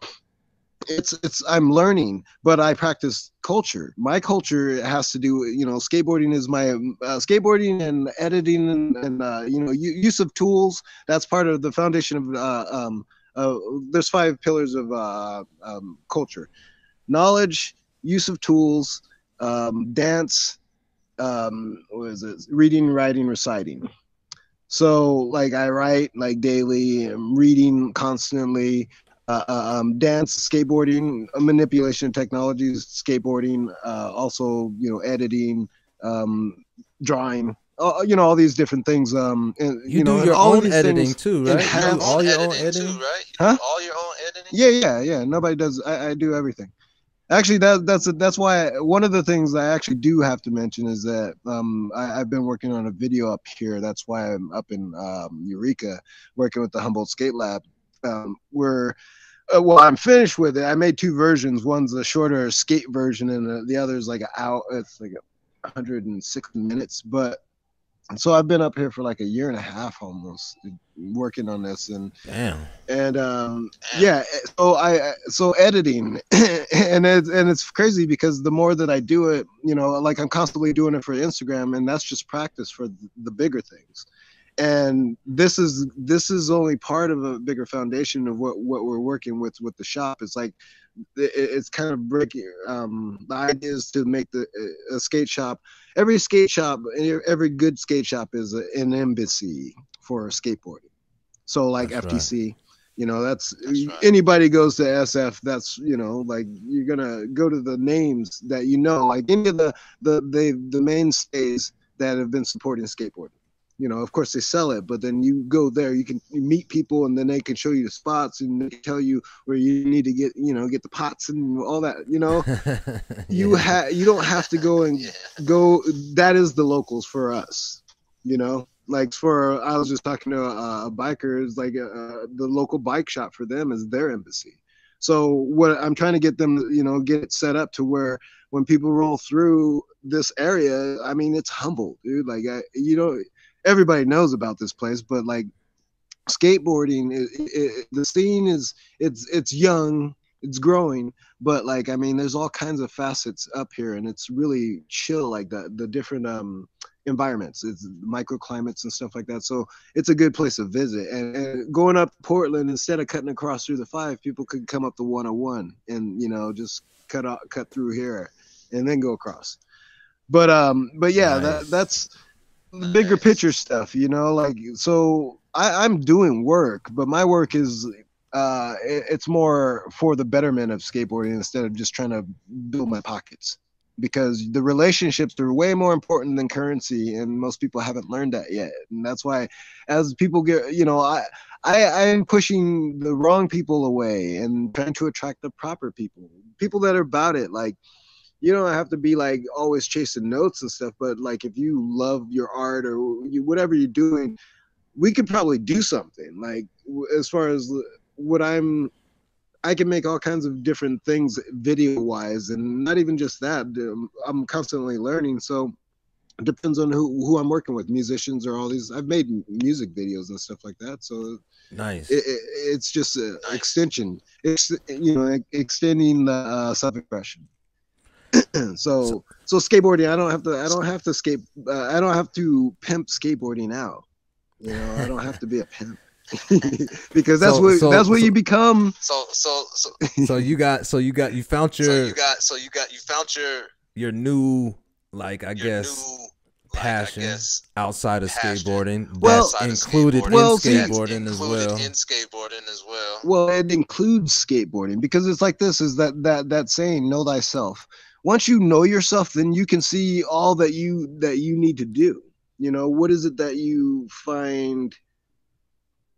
it's I'm learning, but I practice culture. My culture has to do, skateboarding is my skateboarding and editing and use of tools. That's part of the foundation of there's 5 pillars of culture: knowledge, use of tools, dance, what is it? Reading, writing, reciting. So like I write like daily, I'm reading constantly, dance, skateboarding, manipulation of technologies, skateboarding, also editing, drawing, all these different things. And, you do your own editing too, right? You do all your own editing, right? Huh? All your own editing? Yeah. Nobody does. I do everything. Actually, that's why one of the things I actually do have to mention is that I've been working on a video up here. That's why I'm up in Eureka working with the Humboldt Skate Lab. Where well, I'm finished with it. I made 2 versions. One's a shorter skate version, and the other's like it's like 160 minutes. But so I've been up here for like a year and a half almost working on this, and yeah, so editing and it's crazy because the more that I do it, like I'm constantly doing it for Instagram, and that's just practice for the bigger things. And this is only part of a bigger foundation of what we're working with the shop. It's like it's kind of breaking the idea is to make a skate shop. Every skate shop, every good skate shop is an embassy for skateboarding. So like that's FTC, right. That's right. Anybody goes to SF, that's like you're gonna go to the names that like any of the mainstays that have been supporting skateboarding. Of course they sell it, but then you go there, you meet people, and then they can show you the spots, and they can tell you where you need to get the pots and all that. Yeah. You don't have to go and go. That is the locals for us. Like I was just talking to a biker. It's like the local bike shop for them is their embassy. So what I'm trying to get them, get it set up to where when people roll through this area, I mean, it's Humboldt, dude. Like everybody knows about this place, but like skateboarding, the scene it's young, it's growing, but like I mean, there's all kinds of facets up here, and it's really chill. Like the different environments, it's microclimates and stuff like that. So it's a good place to visit. And going up Portland, instead of cutting across through the 5, people could come up the 101 and just cut through here and then go across. But yeah, nice. That's the bigger picture stuff, like, so I'm doing work, but my work is it's more for the betterment of skateboarding instead of just trying to build my pockets, because the relationships are way more important than currency, and most people haven't learned that yet. And that's why as people get, I'm pushing the wrong people away and trying to attract the proper people that are about it. Like, you don't have to be like always chasing notes and stuff, but like if you love your art or whatever you're doing, we could probably do something. Like as far as what I can make all kinds of different things video wise, and not even just that. I'm constantly learning, so it depends on who I'm working with. Musicians or all these. I've made music videos and stuff like that. So nice. It's just an extension. It's extending the self-expression. So skateboarding, I don't have to skate. I don't have to pimp skateboarding out. You know, I don't have to be a pimp. Because that's what you become. So you found your new, like, I guess, passion outside of skateboarding. Well, included in skateboarding as well. Well, it includes skateboarding, because it's like this, is that saying, know thyself. Once you know yourself, then you can see all that you need to do. You know, what is it that you find?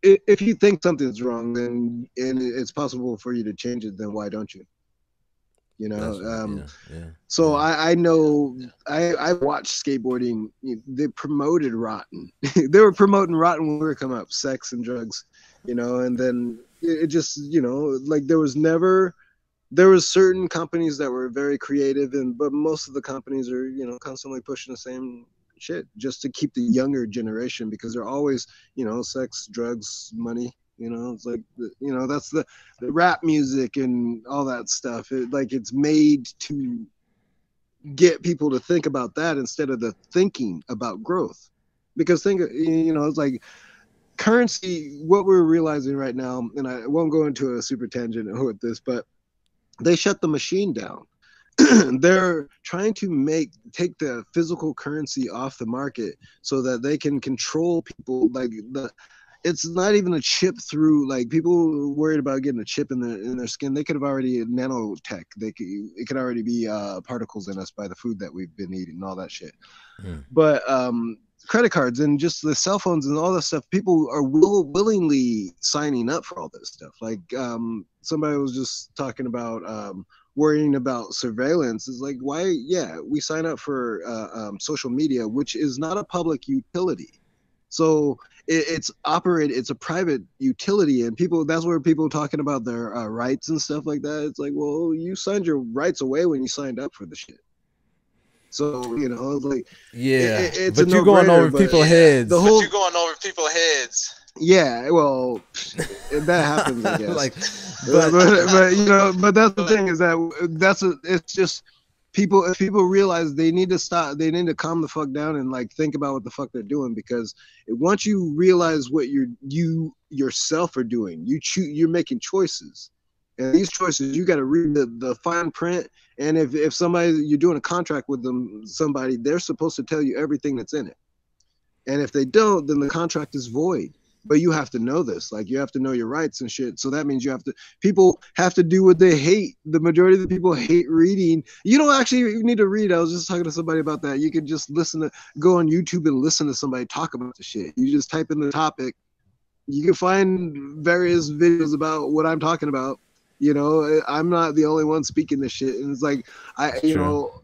If you think something's wrong, then and it's possible for you to change it, then why don't you? You know, so I know I watched skateboarding. They promoted Rotten. They were promoting Rotten when we were coming up, sex and drugs, you know, and then it just, you know, like there was certain companies that were very creative, but most of the companies are, you know, constantly pushing the same shit just to keep the younger generation, because they're always, you know, sex, drugs, money. You know, it's like, you know, that's the rap music and all that stuff. It's made to get people to think about that instead of the thinking about growth. Because you know, it's like currency, what we're realizing right now, and I won't go into a super tangent with this, but they shut the machine down. They're trying to take the physical currency off the market so that they can control people. Like it's not even a chip through, like, people worried about getting a chip in their skin. They could have already nanotech. It could already be particles in us by the food that we've been eating and all that shit. But credit cards and just the cell phones and all that stuff, people are willingly signing up for all this stuff. Like somebody was just talking about worrying about surveillance. Is like, why? Yeah, we sign up for social media, which is not a public utility. So it's a private utility, and that's where people talking about their rights and stuff like that. It's like, well, you signed your rights away when you signed up for the shit. So, you know, like, it's but you're going over people's heads. You're going over people's heads. Yeah, well, that happens, I guess. Like, but you know, but that's the thing, is that it's just people. If people realize they need to stop, they need to calm the fuck down and like think about what the fuck they're doing, because once you realize what you yourself are doing, you're making choices, and these choices you got to read the fine print. And if you're doing a contract with somebody, they're supposed to tell you everything that's in it, and if they don't, then the contract is void. But you have to know this, like, you have to know your rights and shit. So that means people have to do what they hate. The majority of the people hate reading. You don't actually need to read. I was just talking to somebody about that. You can just go on YouTube and listen to somebody talk about the shit. You just type in the topic. You can find various videos about what I'm talking about. You know, I'm not the only one speaking this shit. And it's like, you know,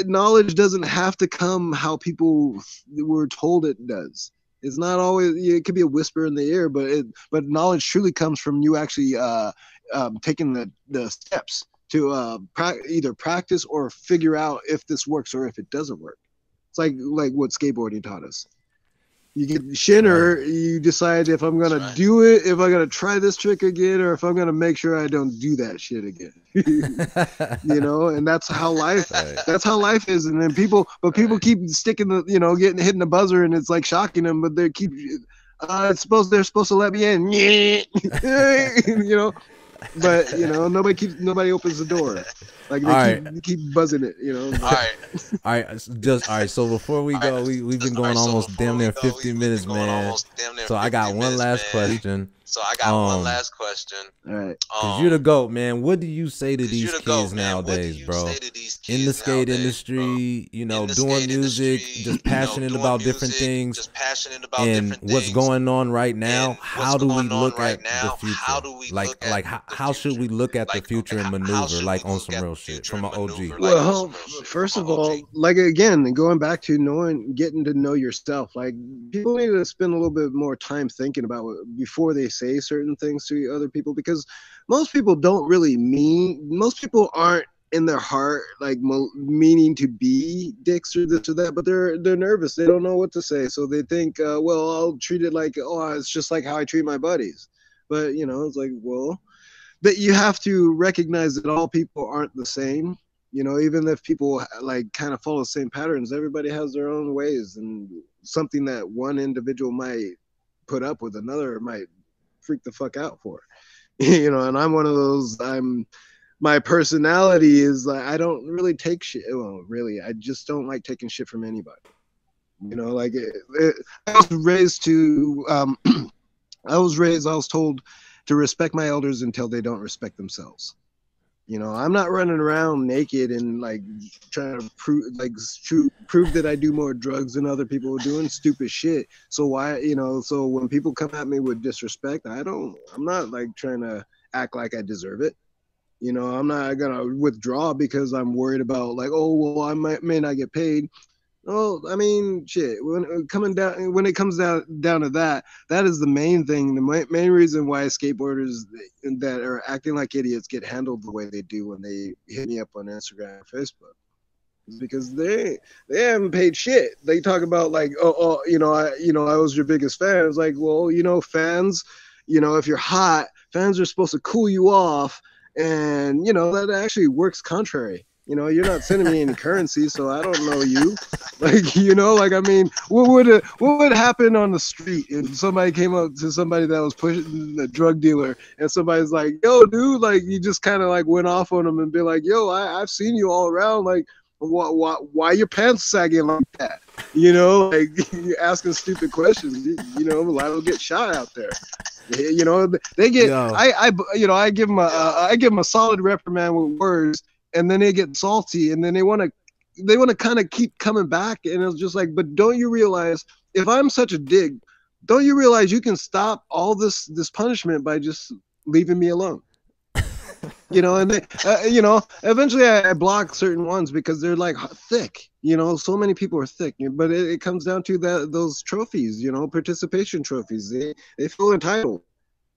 knowledge doesn't have to come how people were told it does. It's not always. It could be a whisper in the ear, but knowledge truly comes from you actually taking the steps to either practice or figure out if this works or if it doesn't work. It's like what skateboarding taught us. You get shinner, you decide if I'm gonna do it, if I'm gonna try this trick again, or if I'm gonna make sure I don't do that shit again. You know, and that's how life. That's how life is. And then people keep sticking hitting the buzzer, and it's like shocking them, but they keep. They're supposed to let me in. You know. But you know, nobody opens the door. Like they keep buzzing it, you know. All right. So before we go, we've been going almost damn near 50 minutes, man. So I got one last question. All right. Cause you're the GOAT, man. What do you say to these kids nowadays, bro? In the skate industry, you know, doing music, just passionate about different things, and what's going on right now. How do we look at the future? Like how should we look at the future and maneuver like on some real shit from an OG? Well, first of all, like, again, going back to getting to know yourself. Like, people need to spend a little bit more time thinking about before they say certain things to other people, because most people most people aren't in their heart like meaning to be dicks or this or that, but they're nervous. They don't know what to say, so they think, well, I'll treat it like, it's just like how I treat my buddies. But you know, it's like, well, but you have to recognize that all people aren't the same, You know, even if people like kind of follow the same patterns, everybody has their own ways, and something that one individual might put up with, another might freak the fuck out for. You know, and I'm one of those. My personality is like, I don't really take shit. Well, really, I just don't like taking shit from anybody. You know, like I was raised to. I was told to respect my elders until they don't respect themselves. You know, I'm not running around naked and like trying to prove that I do more drugs than other people doing stupid shit. So why, you know, so when people come at me with disrespect, I'm not like trying to act like I deserve it. You know, I'm not gonna withdraw because I'm worried about like, oh well, I may not get paid. Oh, I mean, shit. When it comes down to that, that is the main thing. The main reason why skateboarders that are acting like idiots get handled the way they do when they hit me up on Instagram or Facebook is because they haven't paid shit. They talk about like, I was your biggest fan. It's like, well, you know, fans, you know, if you're hot, fans are supposed to cool you off, and you know that actually works contrary. You know, you're not sending me any currency, so I don't know you. Like, you know, like, I mean, what would happen on the street if somebody came up to somebody that was pushing a drug dealer and somebody's like, yo, dude, like, you just kind of like went off on them and be like, yo, I've seen you all around. Like, why your pants sagging like that? You know, like, you're asking stupid questions. You know, a lot will get shot out there. You know, they get, I give them a solid reprimand with words. And then they get salty, and then they want to kind of keep coming back. And it's just like, but don't you realize, if I'm such a dig, don't you realize you can stop all this punishment by just leaving me alone? You know, and they, you know, eventually I block certain ones because they're like thick. You know, so many people are thick. But it comes down to those trophies. You know, participation trophies. They feel entitled.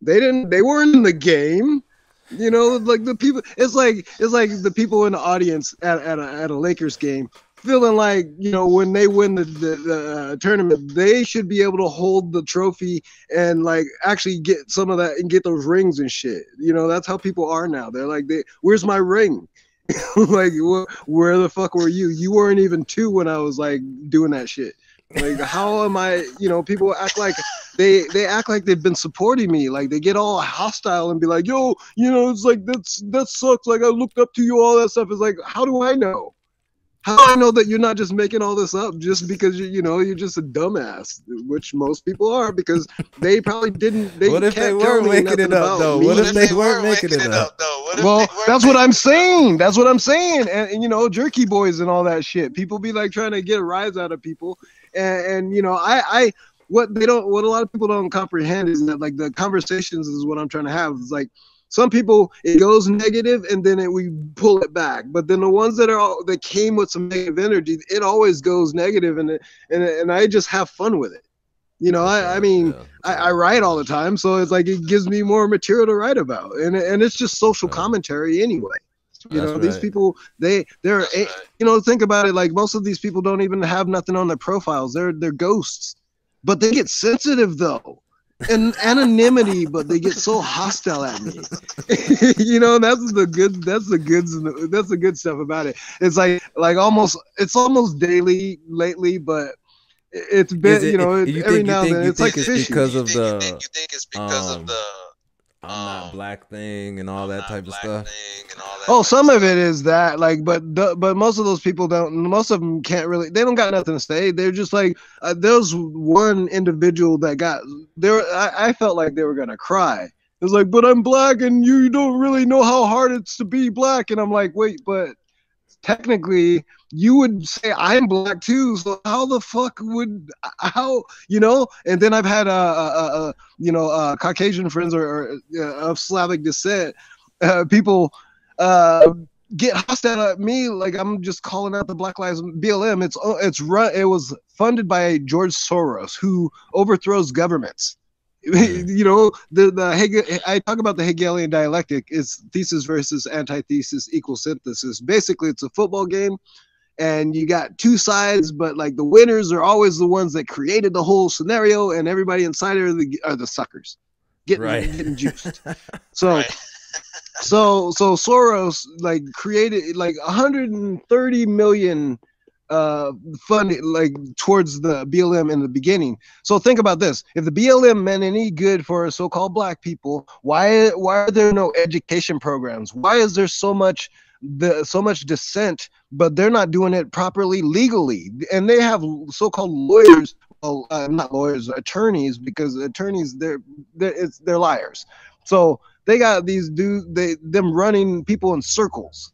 They weren't in the game. You know, like the people, it's like the people in the audience at a Lakers game feeling like, you know, when they win the tournament, they should be able to hold the trophy and like actually get some of that and get those rings and shit. You know, that's how people are now. They're like, where's my ring? Like, where the fuck were you? You weren't even 2 when I was like doing that shit. Like, how am I, you know, people act like they act like they've been supporting me. Like, they get all hostile and be like, yo, you know, it's like, that sucks. Like, I looked up to you, all that stuff. It's like, how do I know? How do I know that you're not just making all this up just because you're just a dumbass, which most people are, because they probably didn't. What if they were making it up, though? What if they weren't making it up? Well, that's what I'm saying. That's what I'm saying. And you know, jerky boys and all that shit. People be like trying to get a rise out of people. And you know, what a lot of people don't comprehend is that like the conversations is what I'm trying to have. It's like some people it goes negative and then we pull it back, but then the ones that came with some negative energy, it always goes negative, and I just have fun with it. You know, I write all the time, so it's like it gives me more material to write about, and it's just social commentary anyway. You know, these people, they're, you know, think about it. Like, most of these people don't even have nothing on their profiles. They're ghosts, but they get sensitive though, and anonymity, but they get so hostile at me. You know, that's the good stuff about it. It's like it's almost daily lately, but it's been, every now and then it's like fishing. Because of the, you think it's because of the I'm not black thing and all that type of stuff. Oh, some of it is that, like, but most of those people don't. Most of them can't really. They don't got nothing to say. They're just like, there's one individual that got there. I felt like they were gonna cry. It's like, but I'm black, and you don't really know how hard it's to be black. And I'm like, wait, but technically, you would say I'm black too. So how the fuck would you know? And then I've had Caucasian friends or of Slavic descent, people get hostile at me like I'm just calling out the Black Lives BLM. It was funded by George Soros, who overthrows governments. You know, I talk about the Hegelian dialectic. It's thesis versus antithesis equals synthesis. Basically, it's a football game, and you got two sides, but like the winners are always the ones that created the whole scenario, and everybody inside are the suckers getting juiced. So. Right. So Soros like created like 130 million funding like towards the BLM in the beginning. So think about this: if the BLM meant any good for so-called black people, why are there no education programs? Why is there so much dissent, but they're not doing it properly legally? And they have so-called lawyers, well, not lawyers, attorneys, because attorneys they're liars. So they got these dudes, them running people in circles.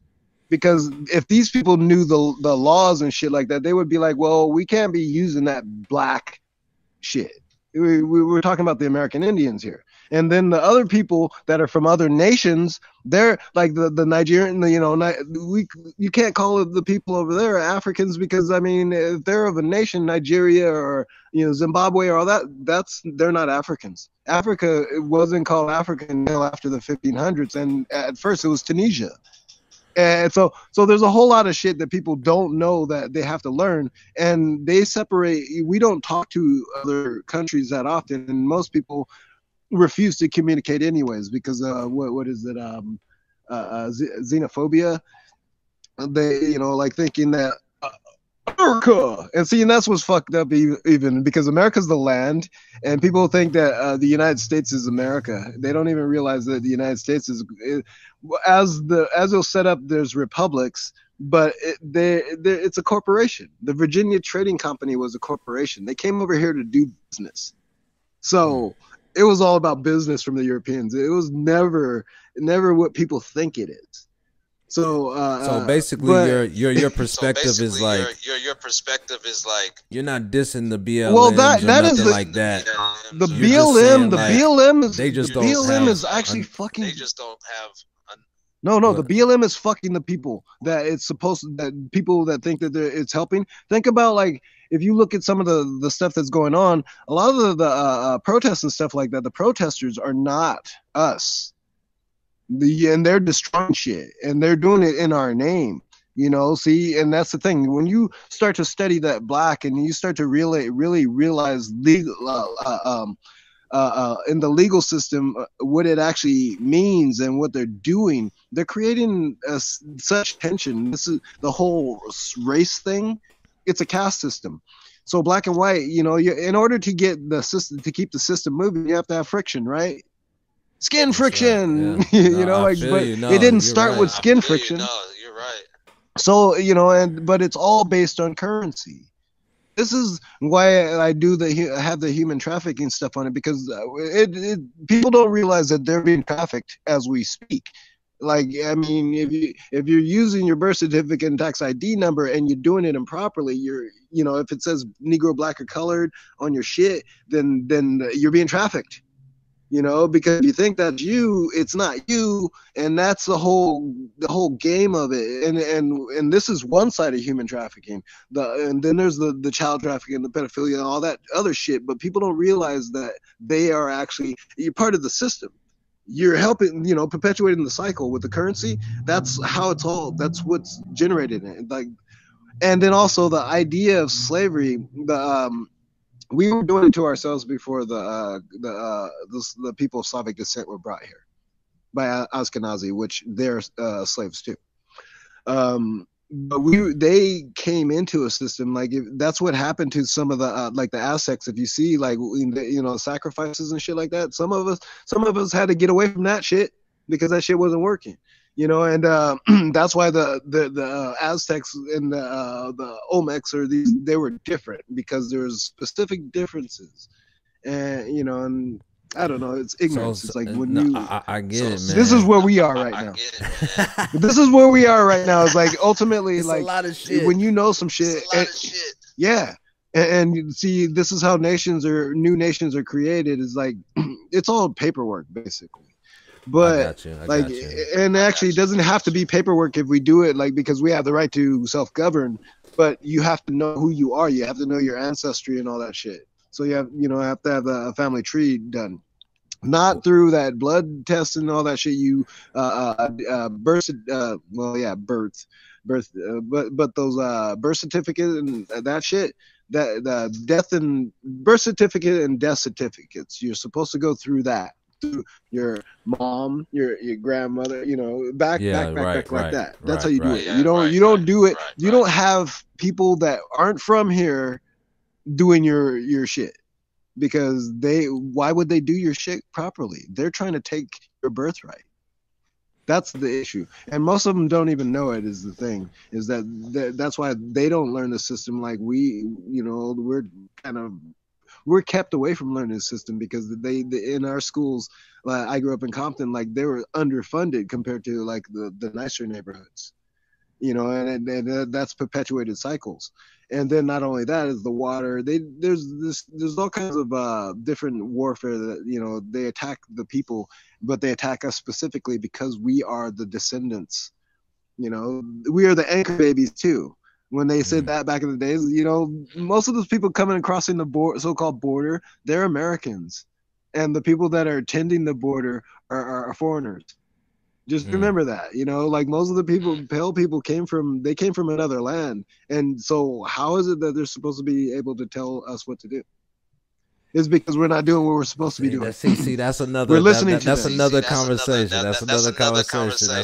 Because if these people knew the laws and shit like that, they would be like, well, we can't be using that black shit. We were talking about the American Indians here. And then the other people that are from other nations, they're like the Nigerian, you can't call it the people over there Africans, because I mean, if they're of a nation, Nigeria or Zimbabwe or all that, they're not Africans. Africa wasn't called Africa until after the 1500s, and at first it was Tunisia. And so there's a whole lot of shit that people don't know that they have to learn, and they separate. We don't talk to other countries that often, and most people refuse to communicate anyways because what is it? Xenophobia. They like thinking that America, and that's what's fucked up even because America's the land, and people think that the United States is America. They don't even realize that the United States is as they'll set up. There's republics, but it's a corporation. The Virginia Trading Company was a corporation. They came over here to do business, so it was all about business from the Europeans. It was never what people think it is. So basically, your perspective is like your perspective is like you're not dissing the BLM. Well, that is like that. The BLM, BLM is they just don't BLM have, is actually fucking. They just don't have. No, the BLM is fucking the people that it's supposed to, that people that think that it's helping. Think about like if you look at some of the stuff that's going on, a lot of the protests and stuff like that. The protesters are not us. And they're destroying shit, and they're doing it in our name, see, and that's the thing. When you start to study that black and you start to really realize legal in the legal system what it actually means and what they're doing, they're creating such tension. This is the whole race thing. It's a caste system. So black and white, in order to get the system, to keep the system moving, you have to have friction, right? Skin friction, right. Yeah. It didn't start with skin friction. No, you're right. So but it's all based on currency. This is why I do have the human trafficking stuff on it, because people don't realize that they're being trafficked as we speak. Like, I mean, if you're using your birth certificate and tax ID number and you're doing it improperly, if it says Negro, black, or colored on your shit, then you're being trafficked. Because if you think that's you, it's not you, and that's the whole game of it. And this is one side of human trafficking. And then there's the child trafficking, the pedophilia, and all that other shit. But people don't realize that you're part of the system. You're helping, perpetuating the cycle with the currency. That's how that's what's generated it. And then also the idea of slavery, we were doing it to ourselves before the people of Slavic descent were brought here by Ashkenazi, which they're slaves too. But they came into a system that's what happened to some of the like the Aztecs. If you see sacrifices and shit like that, some of us had to get away from that shit because that shit wasn't working. And that's why the Aztecs and the Olmecs they were different, because there's specific differences, and and I don't know, it's ignorance. It's like when I get it, man. This is where we are right now. This is where we are right now. It's like ultimately it's like a lot of shit. When you know some shit, yeah. And see, this is how new nations are created. Is like it's all paperwork basically. But and actually it doesn't have to be paperwork if we do it because we have the right to self-govern, but you have to know who you are. You have to know your ancestry and all that shit. So you have to have a family tree done, not through that blood test and all that shit. You birth, but those birth certificate and that shit, that the death and birth certificate and death certificates, you're supposed to go through that. through your mom, your grandmother, you know, back like that. That's how you do it. You don't do it. You don't have people that aren't from here doing your shit, because why would they do your shit properly? They're trying to take your birthright. That's the issue, and most of them don't even know it. Is the thing, is that's why they don't learn the system like we, you know, we're kept away from learning the system, because they in our schools, I grew up in Compton, like they were underfunded compared to like the nicer neighborhoods, you know, and that's perpetuated cycles. And then not only that is the water. There's all kinds of different warfare that, you know, they attack the people, but they attack us specifically because we are the descendants. You know, we are the anchor babies too. When they said that back in the days, you know, most of those people coming and crossing the so-called border, they're Americans, and the people that are tending the border are foreigners. Just remember that, you know, like most of the people, pale people came from another land. And so how is it that they're supposed to be able to tell us what to do? It's because we're not doing what we're supposed to be doing. See, that's another. We're listening to that's them. another conversation. That's another conversation.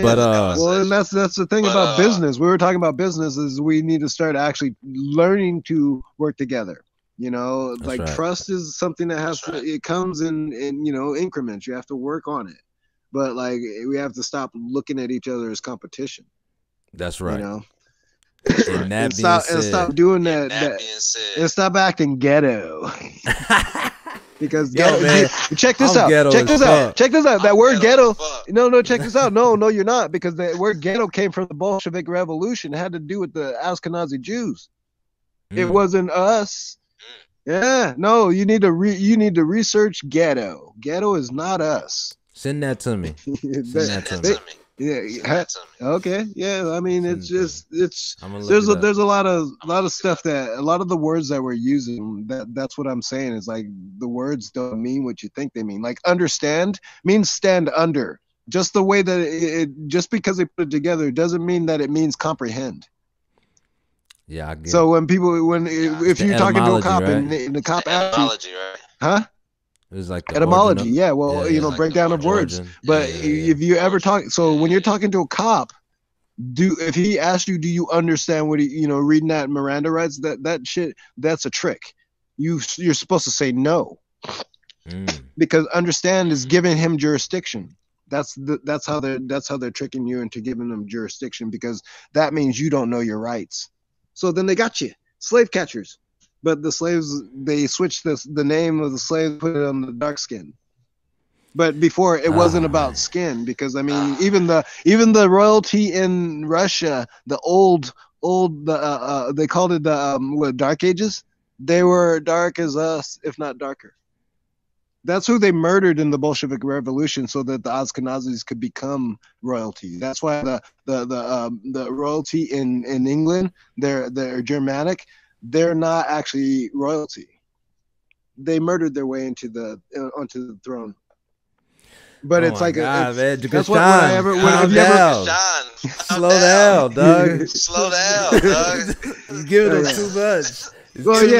But well, and that's the thing about business. We were talking about business, is we need to start actually learning to work together. You know, like trust is something that it comes in you know, increments. You have to work on it, but like we have to stop looking at each other as competition. That's right. You know. And stop doing that. And stop acting ghetto. Because check this out. Check this out. That word ghetto. No, check this out. No, you're not. Because the word ghetto came from the Bolshevik Revolution. It had to do with the Ashkenazi Jews. It wasn't us. Yeah, no. You need to research ghetto. Ghetto is not us. Send that to me. Send that to me. Yeah. Okay. Yeah. I mean, it's there's a lot of stuff that, a lot of the words that we're using, that's what I'm saying, is like the words don't mean what you think they mean. Like understand means stand under. Just the way that just because they put it together doesn't mean that it means comprehend. Yeah. I get so when if you're talking to a cop, right? and the cop asks you, right? Huh? It was like the etymology, yeah. Well, you know, like breakdown of words. But if you ever talk, so when you're talking to a cop, if he asks you, do you understand what reading that Miranda rights, that shit, that's a trick. You're supposed to say no, because understand is giving him jurisdiction. That's how they're tricking you into giving them jurisdiction, because that means you don't know your rights. So then they got you, slave catchers. But the slaves, they switched the name of the slave, put it on the dark skin. But before it wasn't about skin, because I mean, even the royalty in Russia, the old they called it the Dark Ages. They were dark as us, if not darker. That's who they murdered in the Bolshevik Revolution, so that the Ashkenazis could become royalty. That's why the royalty in England, they're Germanic. They're not actually royalty. They murdered their way onto the throne. But it's like that's what slow down, dog. Slow down, dog. You're giving them too much. But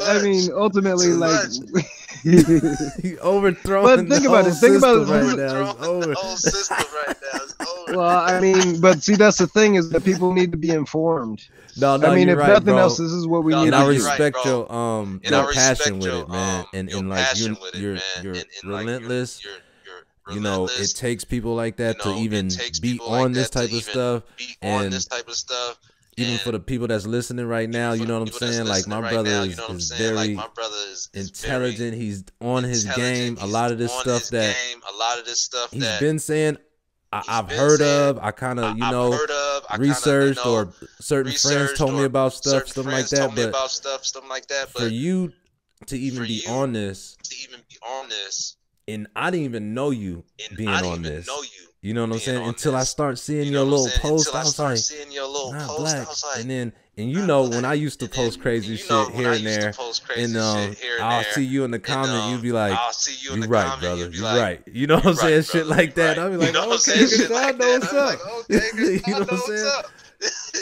I mean, ultimately, like you overthrowing. But think about it. Think about it right now. The whole system right now is over. Well, I mean, but see, that's the thing, is that people need to be informed. No, I mean, if right, nothing bro. else, this is what we need. And I to respect do. your passion with it, man. And like you're relentless. You know, it takes people like that to even be on this type of stuff. And even for the people that's listening right now, you know what I'm saying? Like my brother is very intelligent. He's on his game. A lot of this stuff that he's been saying, I've heard of. I kind of, researched, or certain friends told me about stuff like that. But for you to even be on this, and I didn't even know you being on this. You know what I'm saying? Until I start seeing your little post, I was like, not black. And then, when I used to post crazy shit here and there, and I'll see you in the comment, you'd be like, "You right, brother. You right." You know what I'm saying? Shit like that. I'll be like, "Okay, God knows what's up." You know what I'm saying?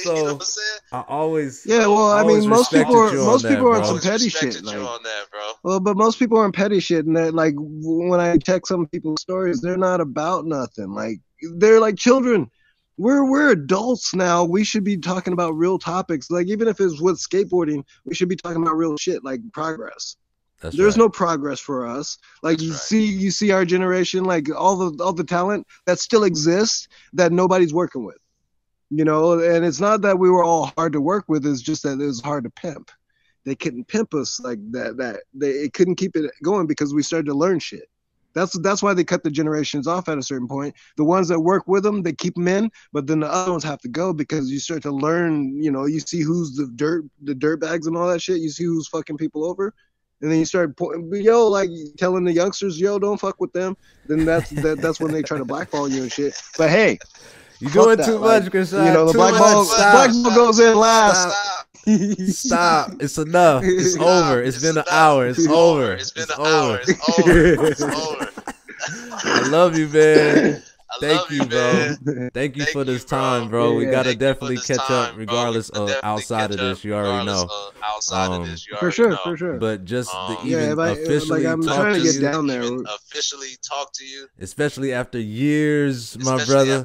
So, you know what I'm saying? I always I mean, most people are on some petty shit. Like, on that, bro. Well, but most people are on petty shit, and that, like, when I check some people's stories, they're not about nothing. Like, they're like children. We're adults now. We should be talking about real topics. Like, even if it's with skateboarding, we should be talking about real shit, like progress. There's no progress for us. Like, you see our generation, like all the talent that still exists that nobody's working with. You know, and it's not that we were all hard to work with, it's just that it was hard to pimp. They couldn't pimp us like that. They couldn't keep it going because we started to learn shit. That's why they cut the generations off at a certain point. The ones that work with them, they keep them in, but then the other ones have to go because you start to learn, you know, you see who's the dirt bags and all that shit. You see who's fucking people over. And then you start like telling the youngsters, don't fuck with them. Then that's when they try to blackball you and shit. But hey, you're doing too much, Gershon. You know, the black ball goes in last. Stop. It's enough. It's over. It's been an hour. It's over. It's been an hour. It's over. I love you, man. Thank you, bro. Thank you for this time, bro. We gotta definitely catch up, regardless of outside of this. You already know. For sure. But just to even officially I'm trying to get down there. Officially talk to you, especially after years, my brother.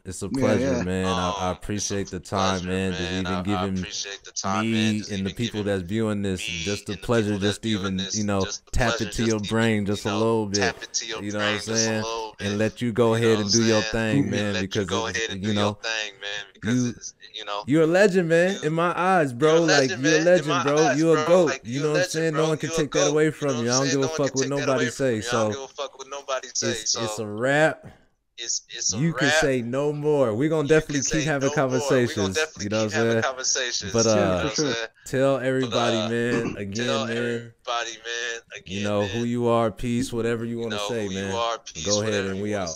It's a pleasure, man. I appreciate the time, man. Just even giving me and the people that's viewing this just a pleasure, just even, you know, tap into your brain just a little bit, you know what I'm saying? And let you go ahead and do your thing, man, because, you know, you're a legend, man, in my eyes, bro. Like, you're a legend, bro. You're a GOAT. You know what I'm saying? No one can take that away from you. I don't give a fuck what nobody say. So, it's a wrap. You can say no more. We're gonna definitely keep having conversations. You know what I'm saying? But tell everybody, man, again, man. You know who you are, peace, whatever you want to say, man. Go ahead and we out.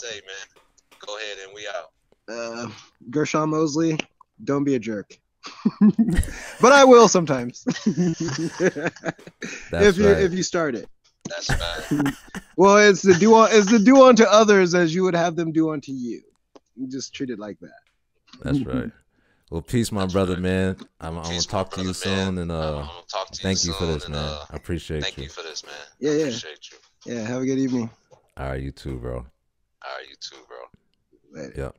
Gershon Mosley, don't be a jerk. But I will sometimes. If you start it. That's bad. Well, it's the do unto others as you would have them do unto you. You just treat it like that. That's right. Well, peace, my brother, man. I'm gonna talk to you soon, and thank you for this, man. I appreciate you. Thank you for this, man. Yeah, I appreciate you. Yeah, have a good evening. All right, you too, bro. Later. Yep.